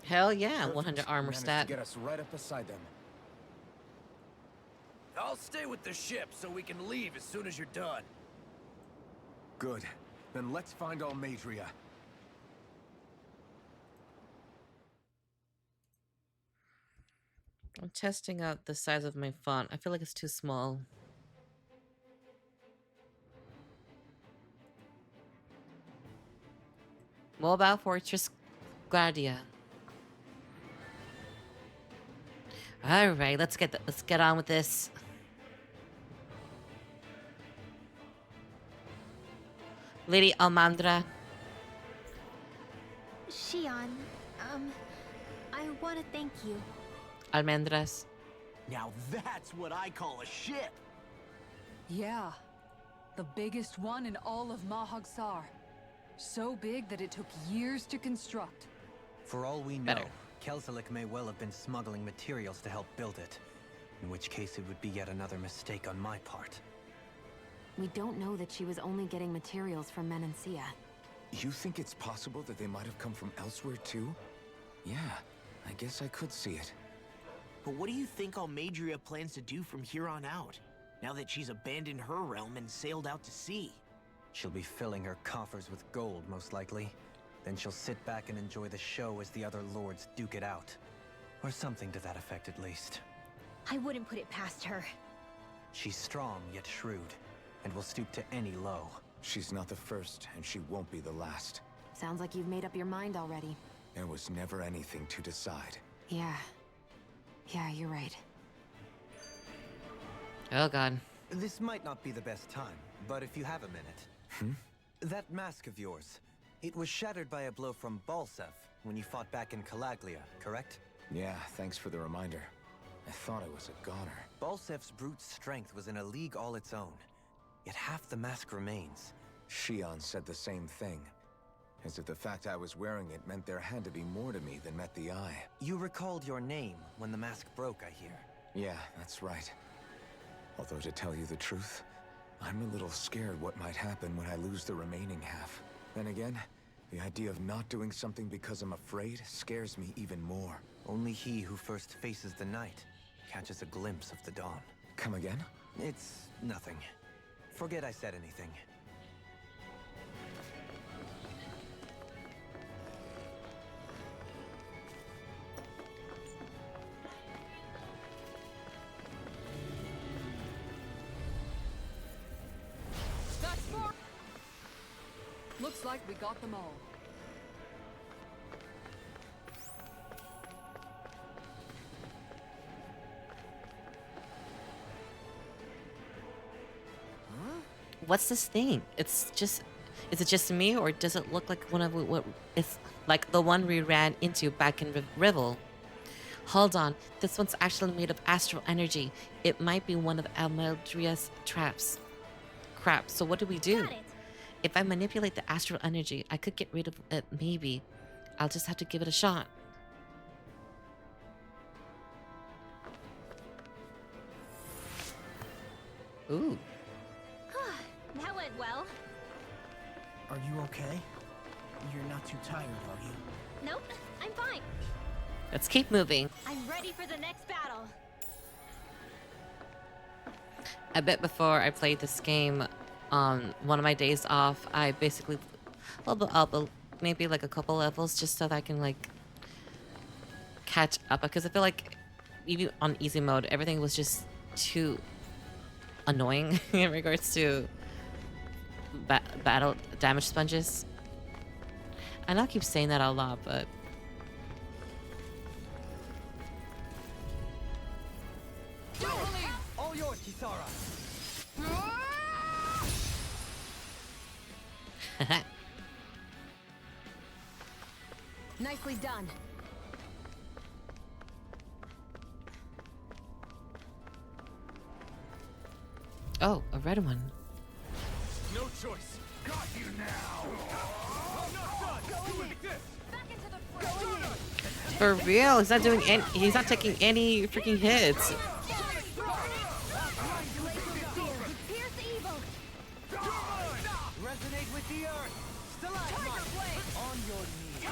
A: Hell yeah,
F: Perfect.
A: 100 armor
F: Managed
A: stat.
F: to get us right up beside them.
I: I'll stay with the ship so we can leave as soon as you're done.
F: Good. Then let's find Almeidra.
A: I'm testing out the size of my font. I feel like it's too small. Mobile Fortress Guardia. All right, let's get on with this. Lady Almeidra.
D: Xion, I want to thank you.
A: Almendras.
E: Now that's what I call a ship.
B: Yeah. The biggest one in all of Mahag-Sar. So big that it took years to construct.
C: For all we know,
A: Better.
C: Kelzelik may well have been smuggling materials to help build it. In which case it would be yet another mistake on my part.
G: We don't know that she was only getting materials from Menancia.
F: You think it's possible that they might have come from elsewhere too? Yeah, I guess I could see it.
E: But what do you think Almeidra plans to do from here on out, now that she's abandoned her realm and sailed out to sea?
C: She'll be filling her coffers with gold, most likely. Then she'll sit back and enjoy the show as the other lords duke it out. Or something to that effect, at least.
D: I wouldn't put it past her.
C: She's strong, yet shrewd, and will stoop to any low.
F: She's not the first, and she won't be the last.
G: Sounds like you've made up your mind already.
F: There was never anything to decide.
G: Yeah. Yeah, you're right.
A: Oh god.
C: This might not be the best time, but if you have a minute. That mask of yours, it was shattered by a blow from Balsev when you fought back in Calaglia, correct?
F: Yeah, thanks for the reminder. I thought I was a goner.
C: Balsev's brute strength was in a league all its own, yet half the mask remains.
F: Xion said the same thing. As if the fact I was wearing it meant there had to be more to me than met the eye.
C: You recalled your name when the mask broke, I hear.
F: Yeah, that's right. Although to tell you the truth, I'm a little scared what might happen when I lose the remaining half. Then again, the idea of not doing something because I'm afraid scares me even more.
C: Only he who first faces the night catches a glimpse of the dawn.
F: Come again?
C: It's nothing. Forget I said anything.
B: That's more. Looks like we got them all.
A: What's this thing? It's just... Is it just me, or does it look like one of what... It's like the one we ran into back in Rivel. Hold on. This one's actually made of astral energy. It might be one of Almeidria's traps. Crap, so what do we do?
D: Got it.
A: If I manipulate the astral energy, I could get rid of it, maybe. I'll just have to give it a shot. Ooh.
D: That went well.
E: Are you okay? You're not too tired, are you?
D: Nope, I'm fine.
A: Let's keep moving.
D: I'm ready for the next battle.
A: I bet before I played this game on one of my days off, I basically leveled up maybe like a couple levels just so that I can like catch up, because I feel like even on easy mode, everything was just too annoying in regards to battle damage sponges. I know I keep saying that a lot, but
C: All yours, Kisara.
G: Nicely done.
A: oh, a red one.
F: No choice. Got you now. I'm not done. Do it like this.
G: Back into the fray.
A: For real, he's not doing any. He's not taking any freaking hits.
C: Resonate with the earth. Stalagmite. On your knees.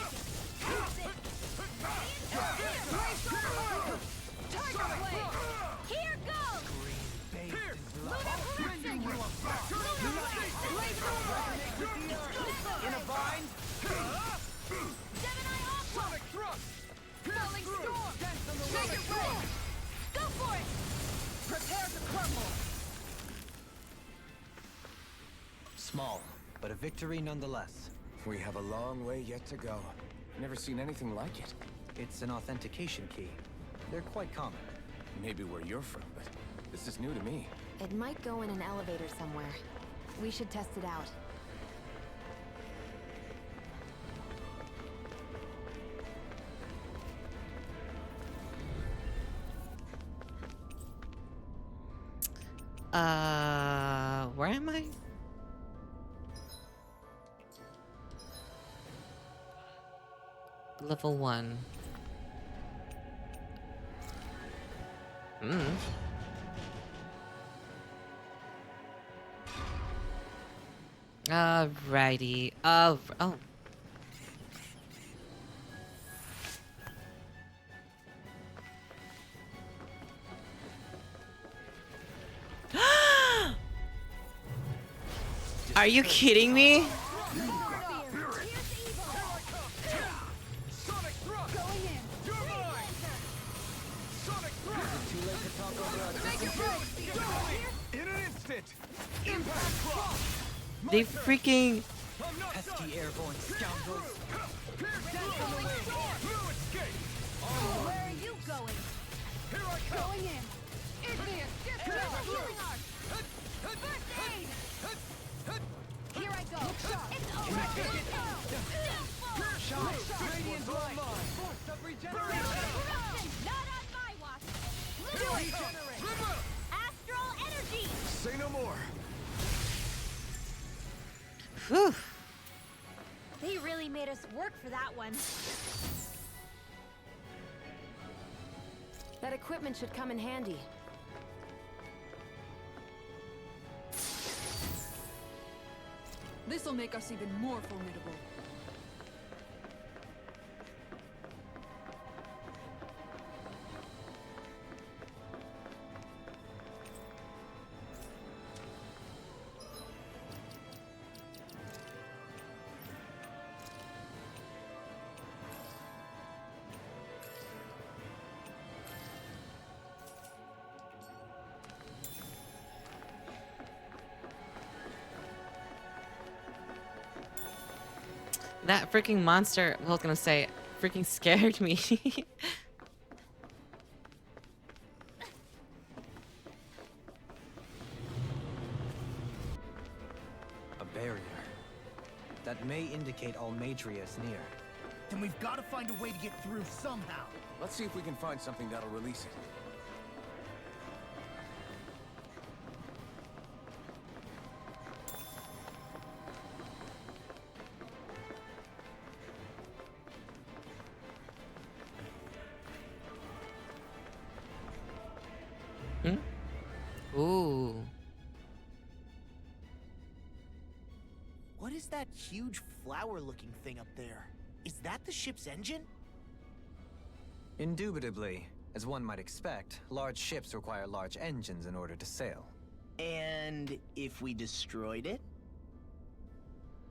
D: Here goes!
C: In a bind.
F: Sonic thrust.
G: Falling storm.
F: Make it rain.
G: Go for it!
C: Prepare to crumble. Small, but a victory nonetheless.
F: We have a long way yet to go. Never seen anything like it.
C: It's an authentication key. They're quite common.
F: Maybe where you're from, but this is new to me.
G: It might go in an elevator somewhere. We should test it out.
A: Where am I? Level 1. Alrighty. Oh. Are you kidding me?
F: Sonic thrust. Going in. You're mine. Sonic thrust. Make it rain. In an instant. Impact cross.
A: They freaking.
F: I'm not done.
C: Pesky airborne scoundrels.
F: Falling storm. No escape.
G: Where are you going?
F: Here I come.
B: Going in. Igneous, get
G: Healing
B: down.
G: arc. First aid. Here I go. It's over.
C: Radiant light. Force of regeneration.
D: Not on my watch!
F: Here I come.
D: Astral energy!
F: Say no more.
A: Whew.
D: They really made us work for that one.
G: That equipment should come in handy.
B: This'll make us even more formidable.
A: That freaking monster, well, I was gonna say, freaking scared me.
C: A barrier. That may indicate Almeidra is near.
E: Then we've got to find a way to get through somehow.
F: Let's see if we can find something that'll release it.
A: Ooh.
E: What is that huge flower-looking thing up there? Is that the ship's engine?
C: Indubitably. As one might expect, large ships require large engines in order to sail.
E: And if we destroyed it?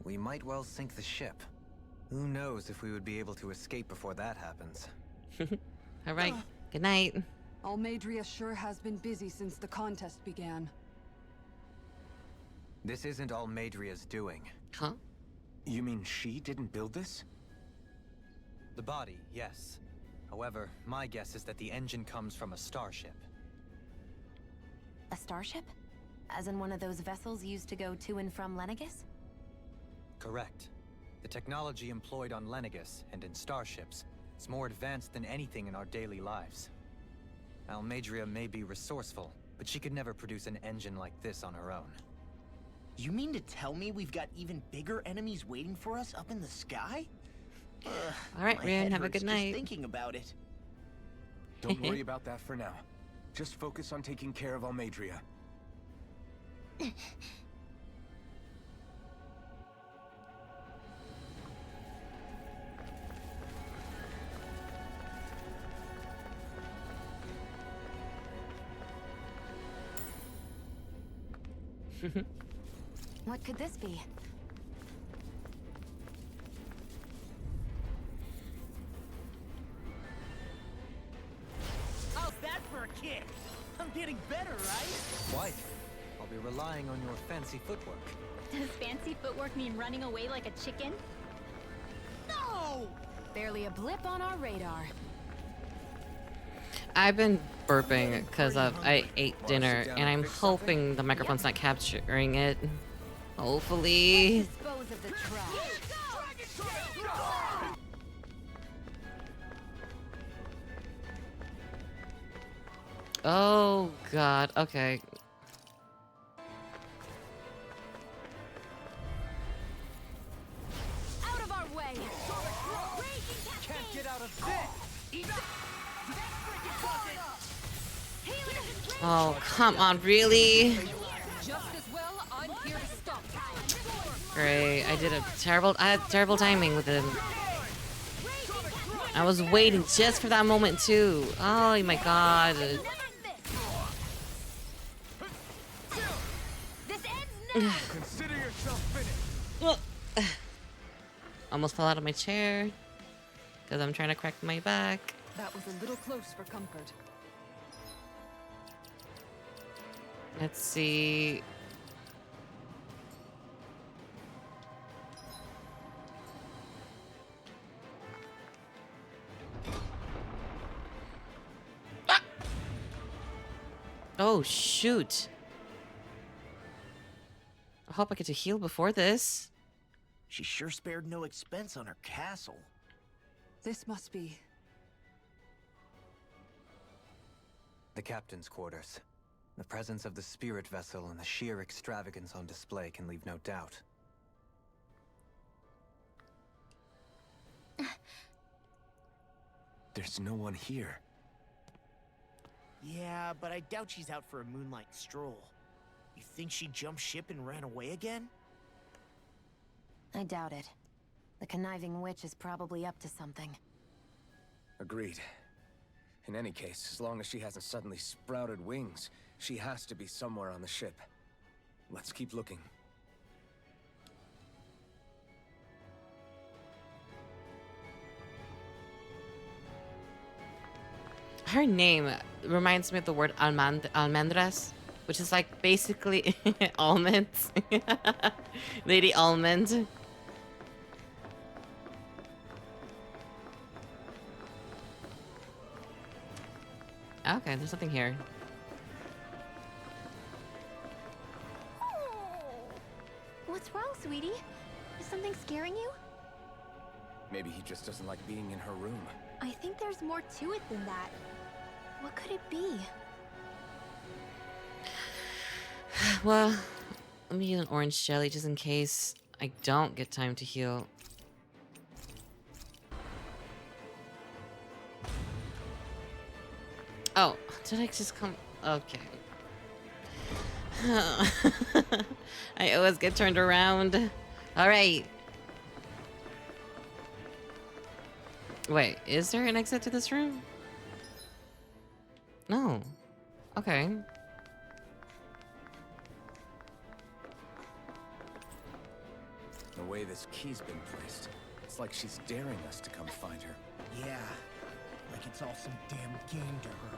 C: We might well sink the ship. Who knows if we would be able to escape before that happens.
A: All right. Good night.
B: Almeidra sure has been busy since the contest began.
C: This isn't Almeidria's doing.
A: Huh?
F: You mean she didn't build this?
C: The body, yes. However, my guess is that the engine comes from a starship.
G: A starship? As in one of those vessels used to go to and from Lenegis?
C: Correct. The technology employed on Lenegis and in starships is more advanced than anything in our daily lives. Almeidra may be resourceful, but she could never produce an engine like this on her own.
E: You mean to tell me we've got even bigger enemies waiting for us up in the sky?
A: All right,
E: My
A: Rune,
E: head
A: have a
E: hurts
A: good
E: just
A: night.
E: thinking about it.
F: Don't worry about that for now. Just focus on taking care of Almeidra.
G: What could this be?
E: How's that for a kick? I'm getting better, right?
C: Wife, I'll be relying on your fancy footwork.
D: Does fancy footwork mean running away like a chicken?
E: No!
G: Barely a blip on our radar.
A: I've been burping because I ate dinner, and I'm hoping the microphone's not capturing it. Hopefully.
G: Dispose of the trash.
A: Oh God. Okay.
G: Out of our way!
E: Can't get out of this!
A: Oh, come on, really?
B: Just as well, I'm here to stop.
A: Great. I had terrible timing with him. I was waiting just for that moment too. Oh my God.
F: Consider yourself finished.
A: Almost fell out of my chair because I'm trying to crack my back.
B: That was a little close for comfort.
A: Let's see. Ah! Oh, shoot. I hope I get to heal before this.
E: She sure spared no expense on her castle.
B: This must be...
C: The captain's quarters. The presence of the spirit vessel and the sheer extravagance on display can leave no doubt.
F: There's no one here.
E: Yeah, but I doubt she's out for a moonlight stroll. You think she jumped ship and ran away again?
G: I doubt it. The conniving witch is probably up to something.
F: Agreed. In any case, as long as she hasn't suddenly sprouted wings, she has to be somewhere on the ship. Let's keep looking.
A: Her name reminds me of the word almendras, which is like basically almonds. Lady Almond. Okay, there's something here.
D: What's wrong, sweetie? Is something scaring you?
F: Maybe he just doesn't like being in her room.
D: I think there's more to it than that. What could it be?
A: Well, let me get an orange jelly just in case I don't get time to heal. Oh, did I just come? Okay. I always get turned around. Alright. Wait, is there an exit to this room? No. Okay.
F: The way this key's been placed, it's like she's daring us to come find her.
E: Yeah, like it's all some damn game to her.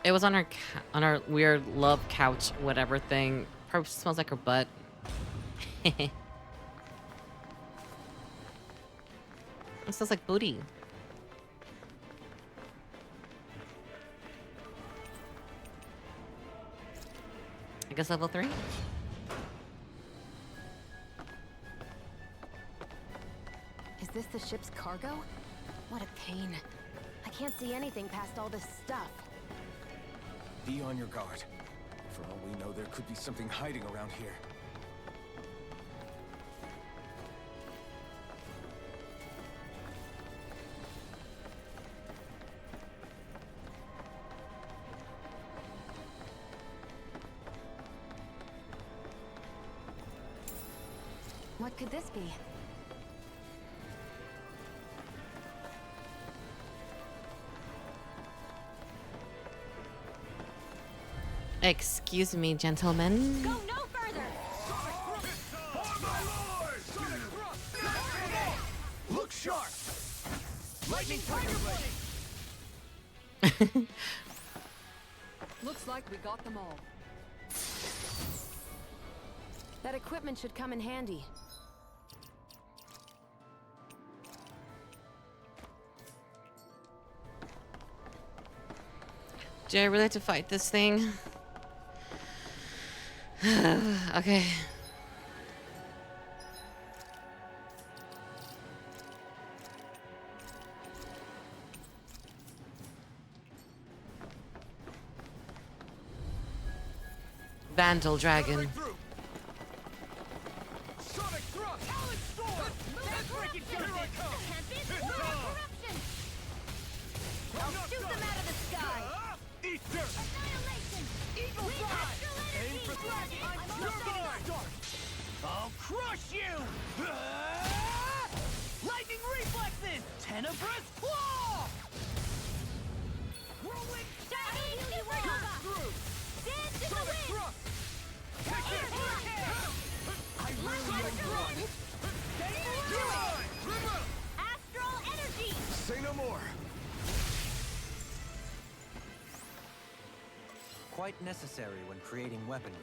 A: It was on her on her weird love couch, whatever thing. Probably smells like her butt. It smells like booty. I guess level 3?
G: Is this the ship's cargo? What a pain. I can't see anything past all this stuff.
F: Be on your guard. For all we know, there could be something hiding around here.
G: What could this be?
A: Excuse me, gentlemen.
G: Go no further!
F: Look sharp! Lightning tiger blade!
B: Looks like we got them all.
G: That equipment should come in handy.
A: Do I really have to fight this thing? Okay. Vandal Dragon.
F: Sonic thrust! Alex Storm! Let's break it down! Here I come!
G: I'll shoot them out of the sky!
F: Eat dirt!
G: Annihilation!
F: Eagle fly! Aim for dragon!
G: I'm
F: Your
G: almost
F: guard! Start!
E: I'll crush you! Lightning reflexes! Tenebrous claw!
F: Whirlwind!
G: Shiny Super!
F: Through!
G: Dance in the
F: Sonic
G: wind!
F: thrust! Kick it! I really like run! River!
G: Astral energy!
F: Say no more!
C: Quite necessary when creating weaponry.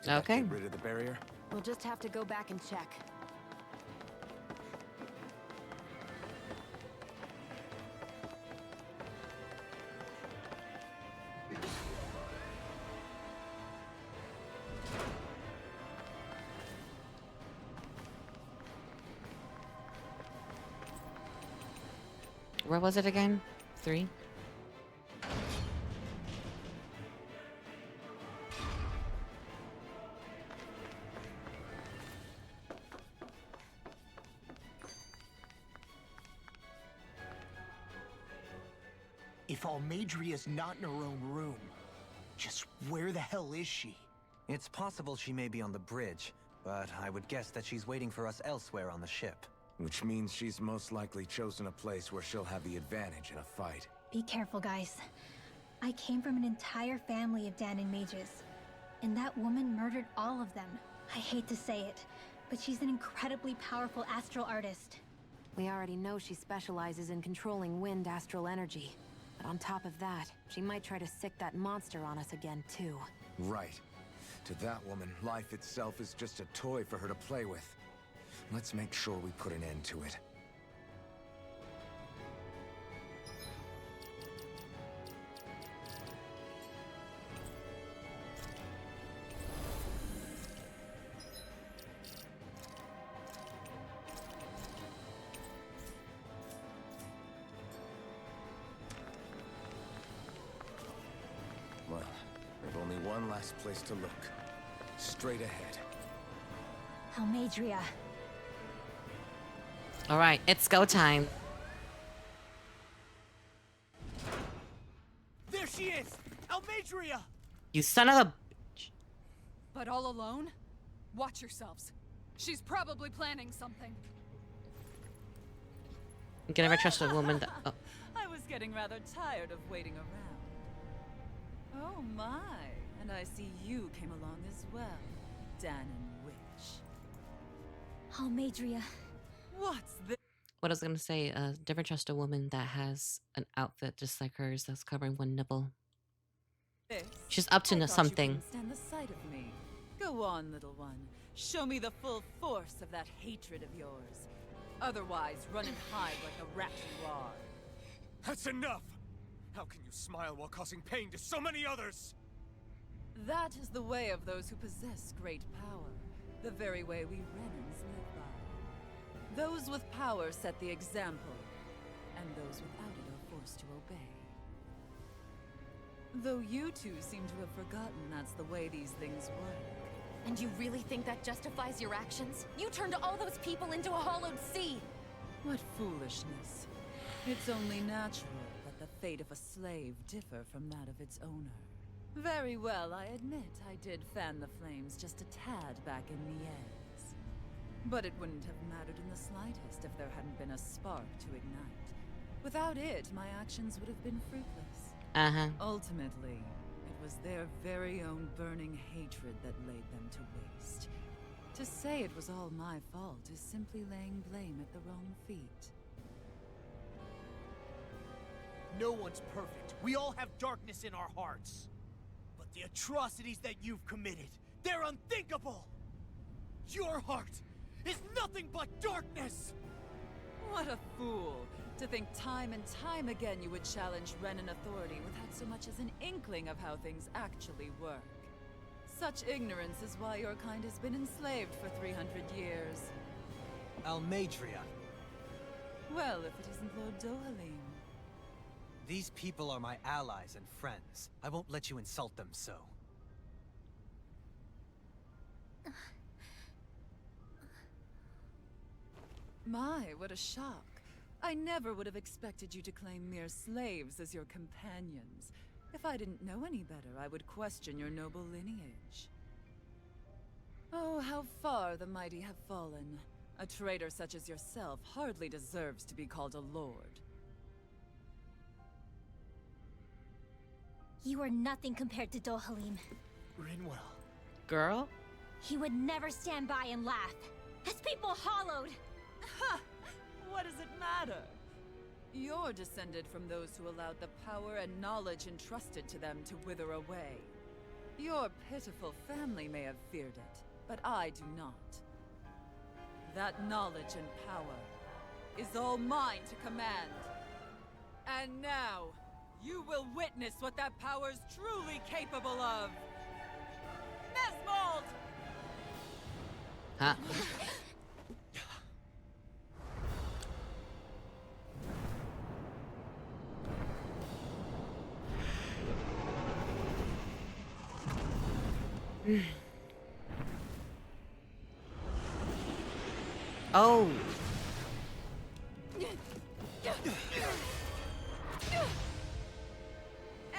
F: Did that
A: Okay.
F: get rid of the barrier?
G: We'll just have to go back and check.
A: Where was it again? 3?
E: If Almeidria's not in her own room, just where the hell is she?
C: It's possible she may be on the bridge, but I would guess that she's waiting for us elsewhere on the ship.
F: Which means she's most likely chosen a place where she'll have the advantage in a fight.
D: Be careful, guys. I came from an entire family of Danon mages, and that woman murdered all of them. I hate to say it, but she's an incredibly powerful astral artist.
G: We already know she specializes in controlling wind astral energy. But on top of that, she might try to sick that monster on us again, too.
F: Right. To that woman, life itself is just a toy for her to play with. Let's make sure we put an end to it. Well, we've only one last place to look. Straight ahead.
D: Almeidria.
A: All right, it's go time.
E: There she is! Almeidra!
A: You son of a...
B: But all alone? Watch yourselves. She's probably planning something.
A: You can never trust a woman that... Oh.
J: I was getting rather tired of waiting around. Oh my, and I see you came along as well, Danon Witch.
D: Almeidra.
J: What's this?
A: What I was gonna say, never trust a woman that has an outfit just like hers that's covering one nipple. She's up to
J: I thought
A: something.
J: You couldn't stand the sight of me. Go on, little one. Show me the full force of that hatred of yours. Otherwise, run and hide like the rat you are.
F: That's enough! How can you smile while causing pain to so many others?
J: That is the way of those who possess great power. The very way we Renans live by. Those with power set the example, and those without it are forced to obey. Though you two seem to have forgotten that's the way these things work.
G: And you really think that justifies your actions? You turned all those people into a hollowed sea!
J: What foolishness. It's only natural that the fate of a slave differ from that of its owner. Very well, I admit I did fan the flames just a tad back in Niez. But it wouldn't have mattered in the slightest if there hadn't been a spark to ignite. Without it, my actions would have been fruitless. Ultimately, it was their very own burning hatred that laid them to waste. To say it was all my fault is simply laying blame at the wrong feet.
E: No one's perfect. We all have darkness in our hearts. But the atrocities that you've committed, they're unthinkable! Your heart is nothing but darkness!
J: What a fool! To think time and time again you would challenge Renan authority without so much as an inkling of how things actually work. Such ignorance is why your kind has been enslaved for 300 years.
C: Almeidra.
J: Well, if it isn't Lord Dohalim.
C: These people are my allies and friends. I won't let you insult them so.
J: My, what a shock. I never would have expected you to claim mere slaves as your companions. If I didn't know any better, I would question your noble lineage. Oh, how far the mighty have fallen. A traitor such as yourself hardly deserves to be called a lord.
D: You are nothing compared to Dohalim.
E: Rinwell.
A: Girl?
D: He would never stand by and laugh. His people hollowed!
J: Ha! What does it matter? You're descended from those who allowed the power and knowledge entrusted to them to wither away. Your pitiful family may have feared it, but I do not. That knowledge and power is all mine to command. And now, you will witness what that power's truly capable of. Nesmold!
A: Huh? Oh.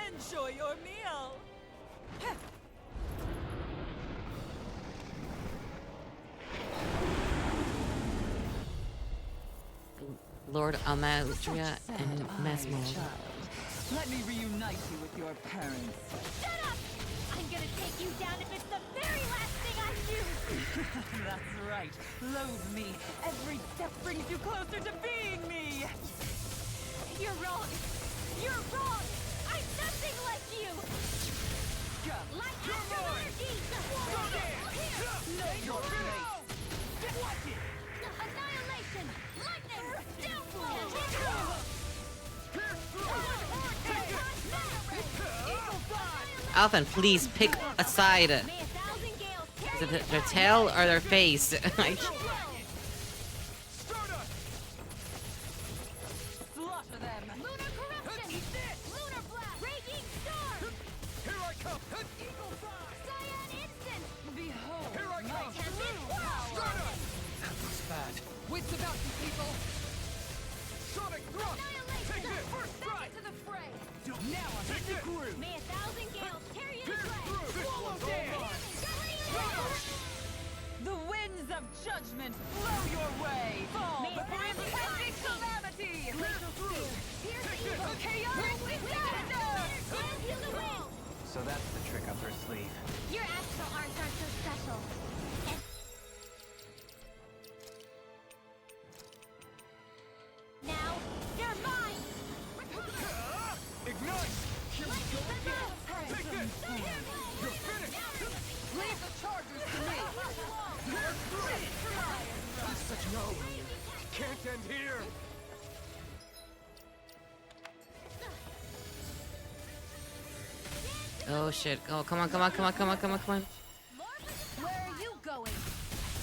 J: Enjoy your meal.
A: Lord Almeidra and Nesmold.
J: Let me reunite you with your parents.
D: Shut up! I'm gonna take you down if it's the very last thing I do!
J: That's right. Loathe me. Every step brings you closer to being me.
D: You're wrong! You're wrong! I'm nothing like you! Light after energy!
J: Know your place. Watch it!
D: Annihilation! Lightning! Downfall!
A: Alvin, please pick a side. Is it their tail or their face? Like,
J: Slaughter them.
D: Lunar corruption! Lunar blast! Raging storm!
F: Here I come!
D: Eagle fire! Cyan instant!
J: Behold.
F: Here I come!
D: Tempest whirl!
C: That looks bad.
B: Wits about you, people!
F: Sonic thrust!
D: Annihilation!
F: Take this! First
D: Back
F: strike!
D: into the fray!
E: Now I'm in the groove.
J: judgment blow your way! Fall before impending calamity! Chaotic disaster!
C: So that's the trick up her sleeve.
D: Your astral arts aren't so special. Now, they're mine!
F: Ignite! Here we go again! Take this! You're finished!
B: Leave the chargers to me!
F: Such no! Can't end here!
A: Oh shit. Oh, come on, come on, come on, come on, come on, come on.
D: Where are you going?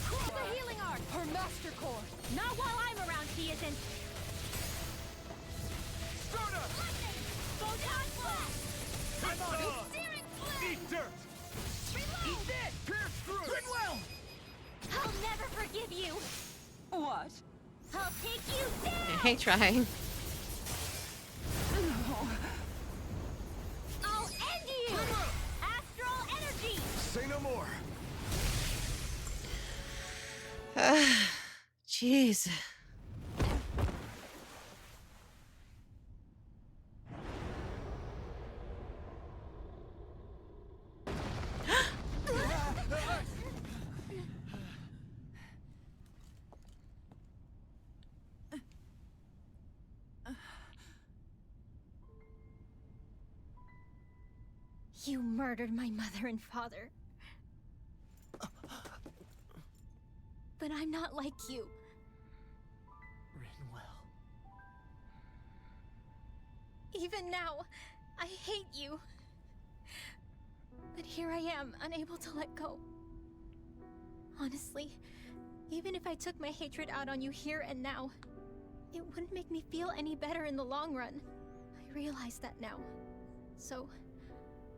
D: The healing art! Her master core! Not while I'm around, she isn't!
F: Stardust!
D: Photon blast!
F: I'm on it!
D: Searing flame!
F: Eat dirt!
D: Reload!
F: Eat this! Pierce through! Gridwell!
D: I'll never forgive you!
J: What?
D: I'll take you down!
A: I hate trying.
D: I'll end you! Astral energy!
F: Say no more!
A: Jeez.
D: You murdered my mother and father. But I'm not like you.
E: Rinwell.
D: Even now, I hate you. But here I am, unable to let go. Honestly, even if I took my hatred out on you here and now, it wouldn't make me feel any better in the long run. I realize that now. So,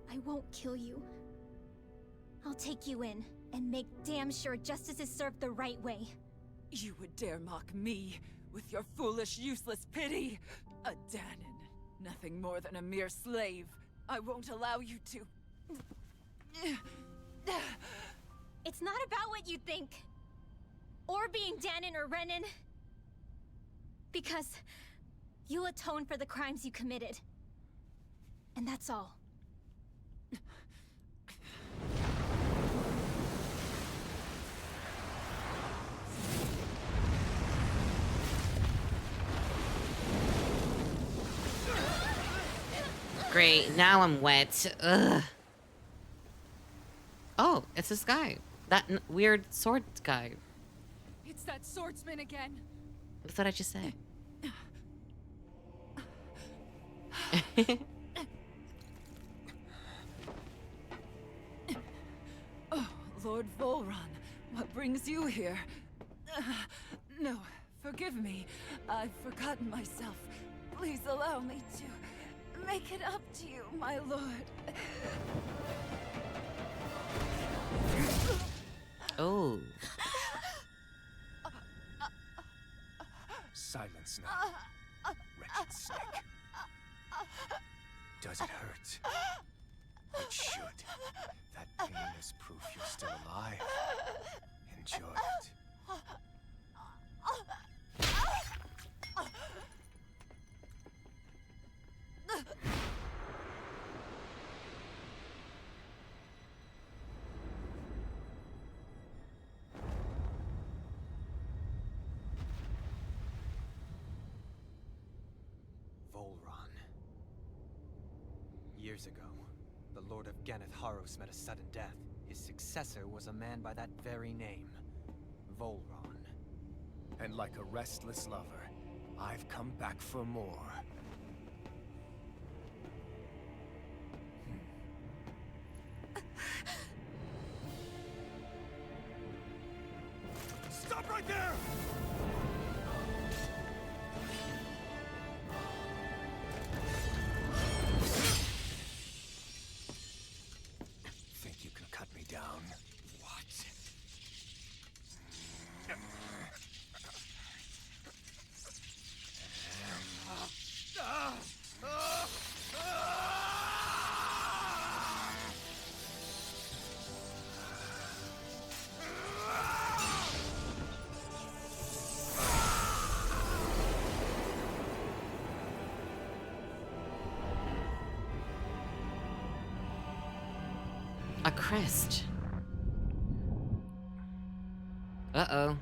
D: I won't kill you. I'll take you in and make damn sure justice is served the right way.
J: You would dare mock me with your foolish, useless pity? A Danon, nothing more than a mere slave. I won't allow you to...
D: It's not about what you think. Or being Danon or Renan. Because you'll atone for the crimes you committed. And that's all.
A: Great, now I'm wet. Ugh. Oh, it's this guy. That weird sword guy.
B: It's that swordsman again.
A: What did I just say?
J: Oh, Lord Volran, what brings you here? No, forgive me. I've forgotten myself. Please allow me to make it up to you, my lord.
A: Oh.
F: Silence now, wretched snake. Does it hurt? It should. That pain is proof you're still alive. Enjoy it.
C: Volran. Years ago, the Lord of Haros met a sudden death. His successor was a man by that very name, Volran.
F: And like a restless lover, I've come back for more. Stop right there! Think you can cut me down? What?
A: crest. Uh-oh.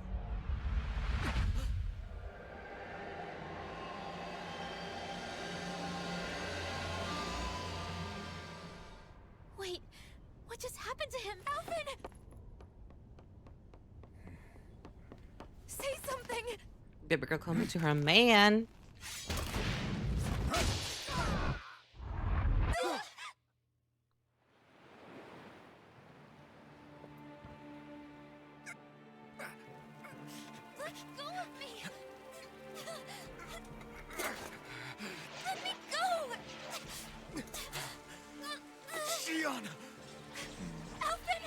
D: Wait, what just happened to him? Alvin! Say something!
A: Baby girl coming to her man.
D: Let go of me! Let me go!
F: Shion!
D: Alvin!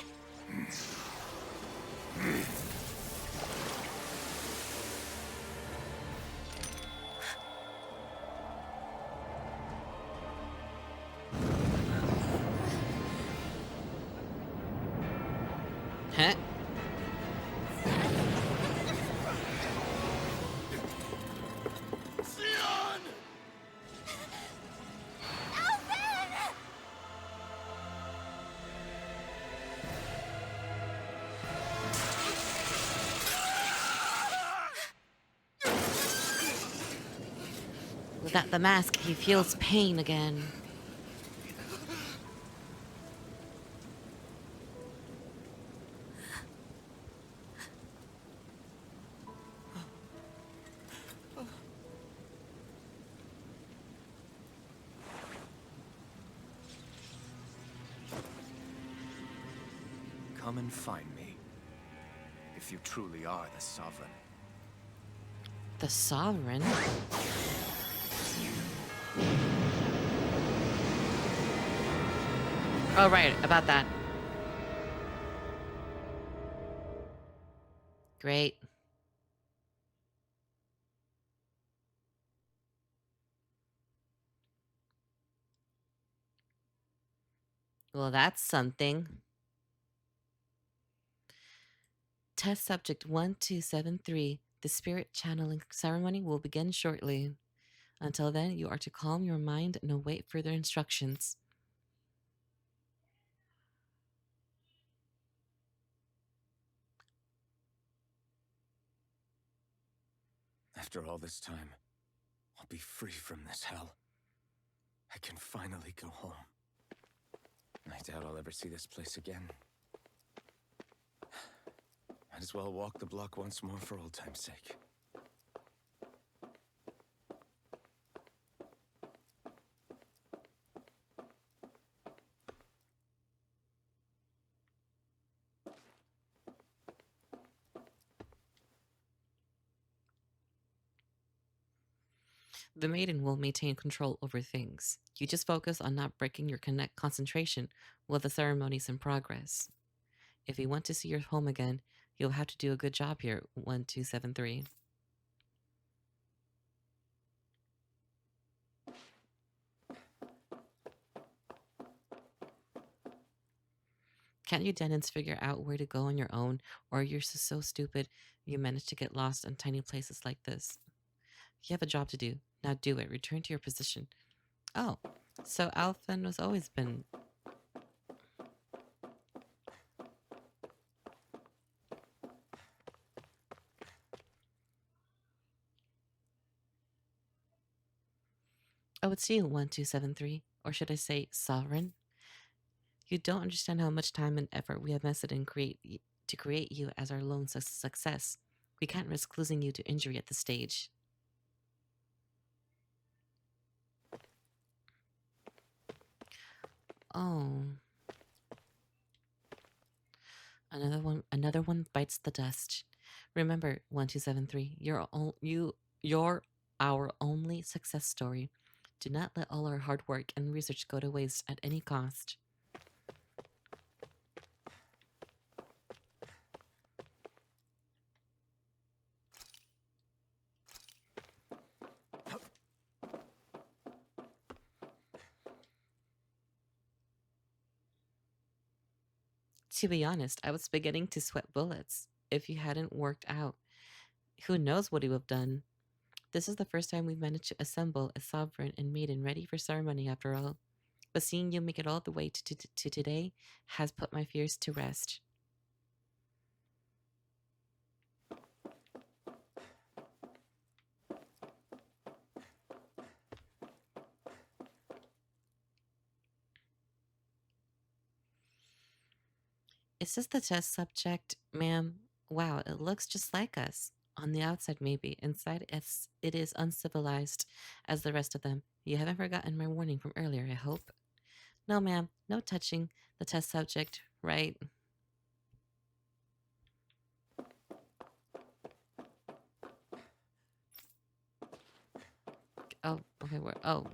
A: Huh?
F: Shion!
D: Alvin!
A: Without the mask, he feels pain again.
F: Come and find me. If you truly are the Sovereign.
A: The Sovereign? Oh, right, about that. Great. Well, that's something. Test subject 1273. The spirit channeling ceremony will begin shortly. Until then, you are to calm your mind and await further instructions.
F: After all this time, I'll be free from this hell. I can finally go home. I doubt I'll ever see this place again. Might as well walk the block once more for old time's sake.
A: The maiden will maintain control over things. You just focus on not breaking your concentration while the ceremony's in progress. If you want to see your home again, you'll have to do a good job here, 1273. Can't you Denons figure out where to go on your own, or you're so stupid you manage to get lost in tiny places like this? You have a job to do. Now do it. Return to your position. Oh, so Alphen has always been... Oh, it's you, 1273. Or should I say, Sovereign? You don't understand how much time and effort we have invested in to create you as our lone success. We can't risk losing you to injury at this stage. Oh. Another one bites the dust. Remember, 1273, you're our only success story. Do not let all our hard work and research go to waste at any cost. To be honest, I was beginning to sweat bullets. If you hadn't worked out, who knows what he would have done. This is the first time we've managed to assemble a sovereign and maiden ready for ceremony after all. but seeing you make it all the way to today has put my fears to rest. Is this the test subject, ma'am? Wow, it looks just like us. On the outside, maybe. Inside, it is uncivilized as the rest of them. You haven't forgotten my warning from earlier, I hope. No, ma'am. No touching the test subject, right? Oh, okay, where? Oh.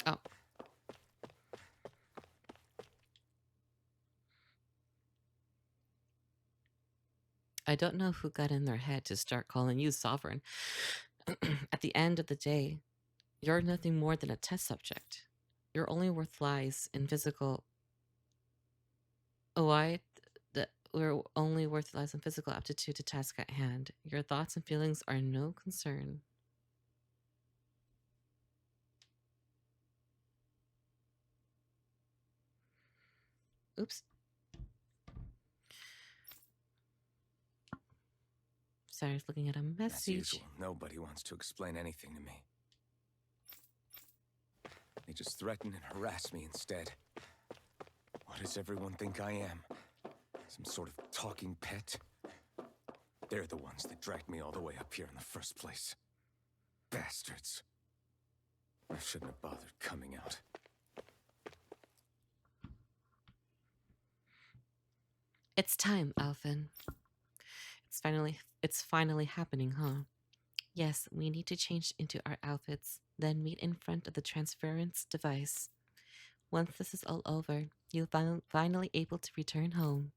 A: Oh. I don't know who got in their head to start calling you sovereign. At the end of the day, you're nothing more than a test subject. Your only worth lies in physical. Oh, your only worth lies in physical aptitude to task at hand. Your thoughts and feelings are no concern. Oops. Sorry, I was looking at a message.
F: As usual, nobody wants to explain anything to me. They just threaten and harass me instead. What does everyone think I am? Some sort of talking pet? They're the ones that dragged me all the way up here in the first place. Bastards. I shouldn't have bothered coming out.
A: It's time, Alvin. It's finally happening, huh? Yes, we need to change into our outfits, then meet in front of the transference device. Once this is all over, you'll finally able to return home.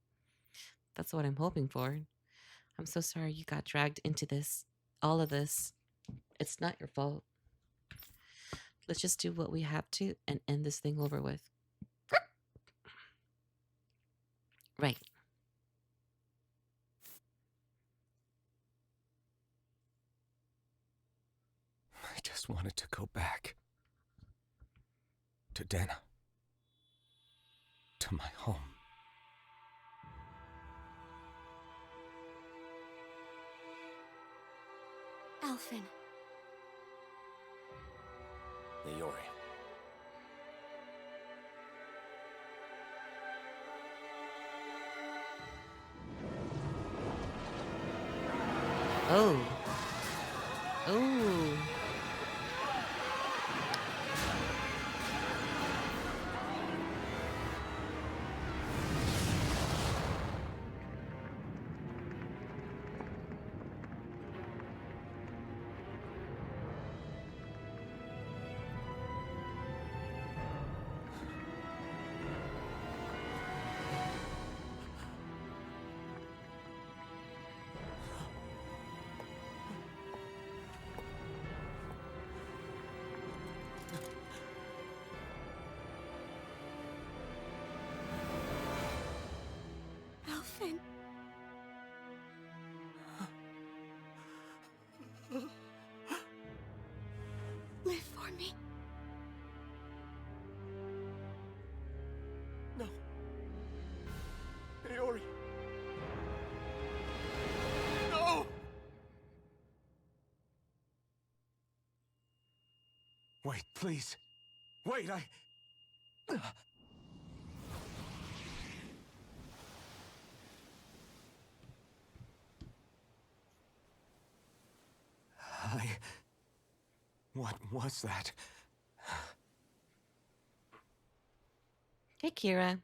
A: That's what I'm hoping for. I'm so sorry you got dragged into this. All of this. It's not your fault. Let's just do what we have to and end this thing over with. Right.
F: I just wanted to go back. To Dena. To my home.
G: Alvin.
F: Leori.
A: Oh. Oh.
F: Wait, please. Wait, What was that?
A: Hey, Kira.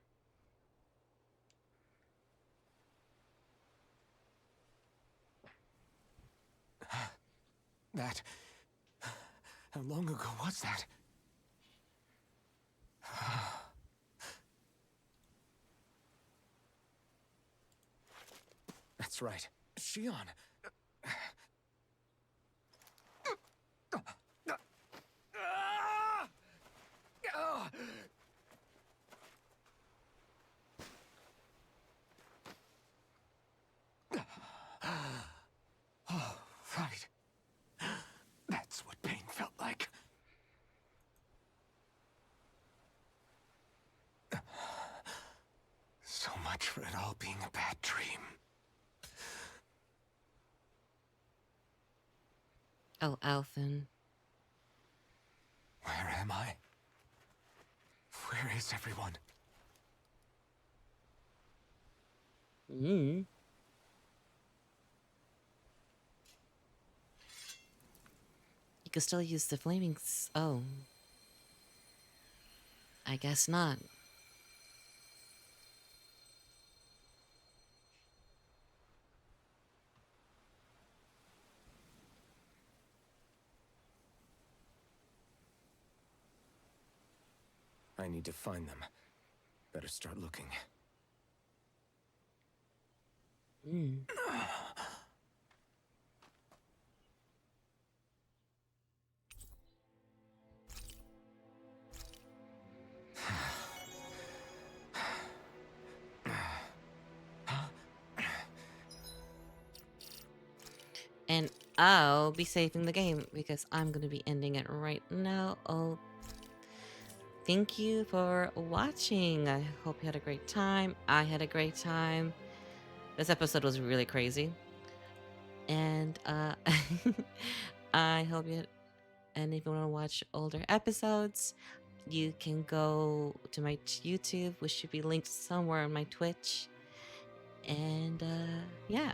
F: That... How long ago was that? That's right. Shion. Oh, right. That's what pain felt like. So much for it all being a bad dream.
A: Oh, Alphen.
F: Where am I? Where is everyone?
A: Mm. You could still use the flaming... Oh. I guess not.
F: I need to find them. Better start looking.
A: Mm. And I'll be saving the game because I'm going to be ending it right now. Oh, thank you for watching. I hope you had a great time. I had a great time. This episode was really crazy. And I hope you... And if you want to watch older episodes, you can go to my YouTube, which should be linked somewhere on my Twitch. And yeah.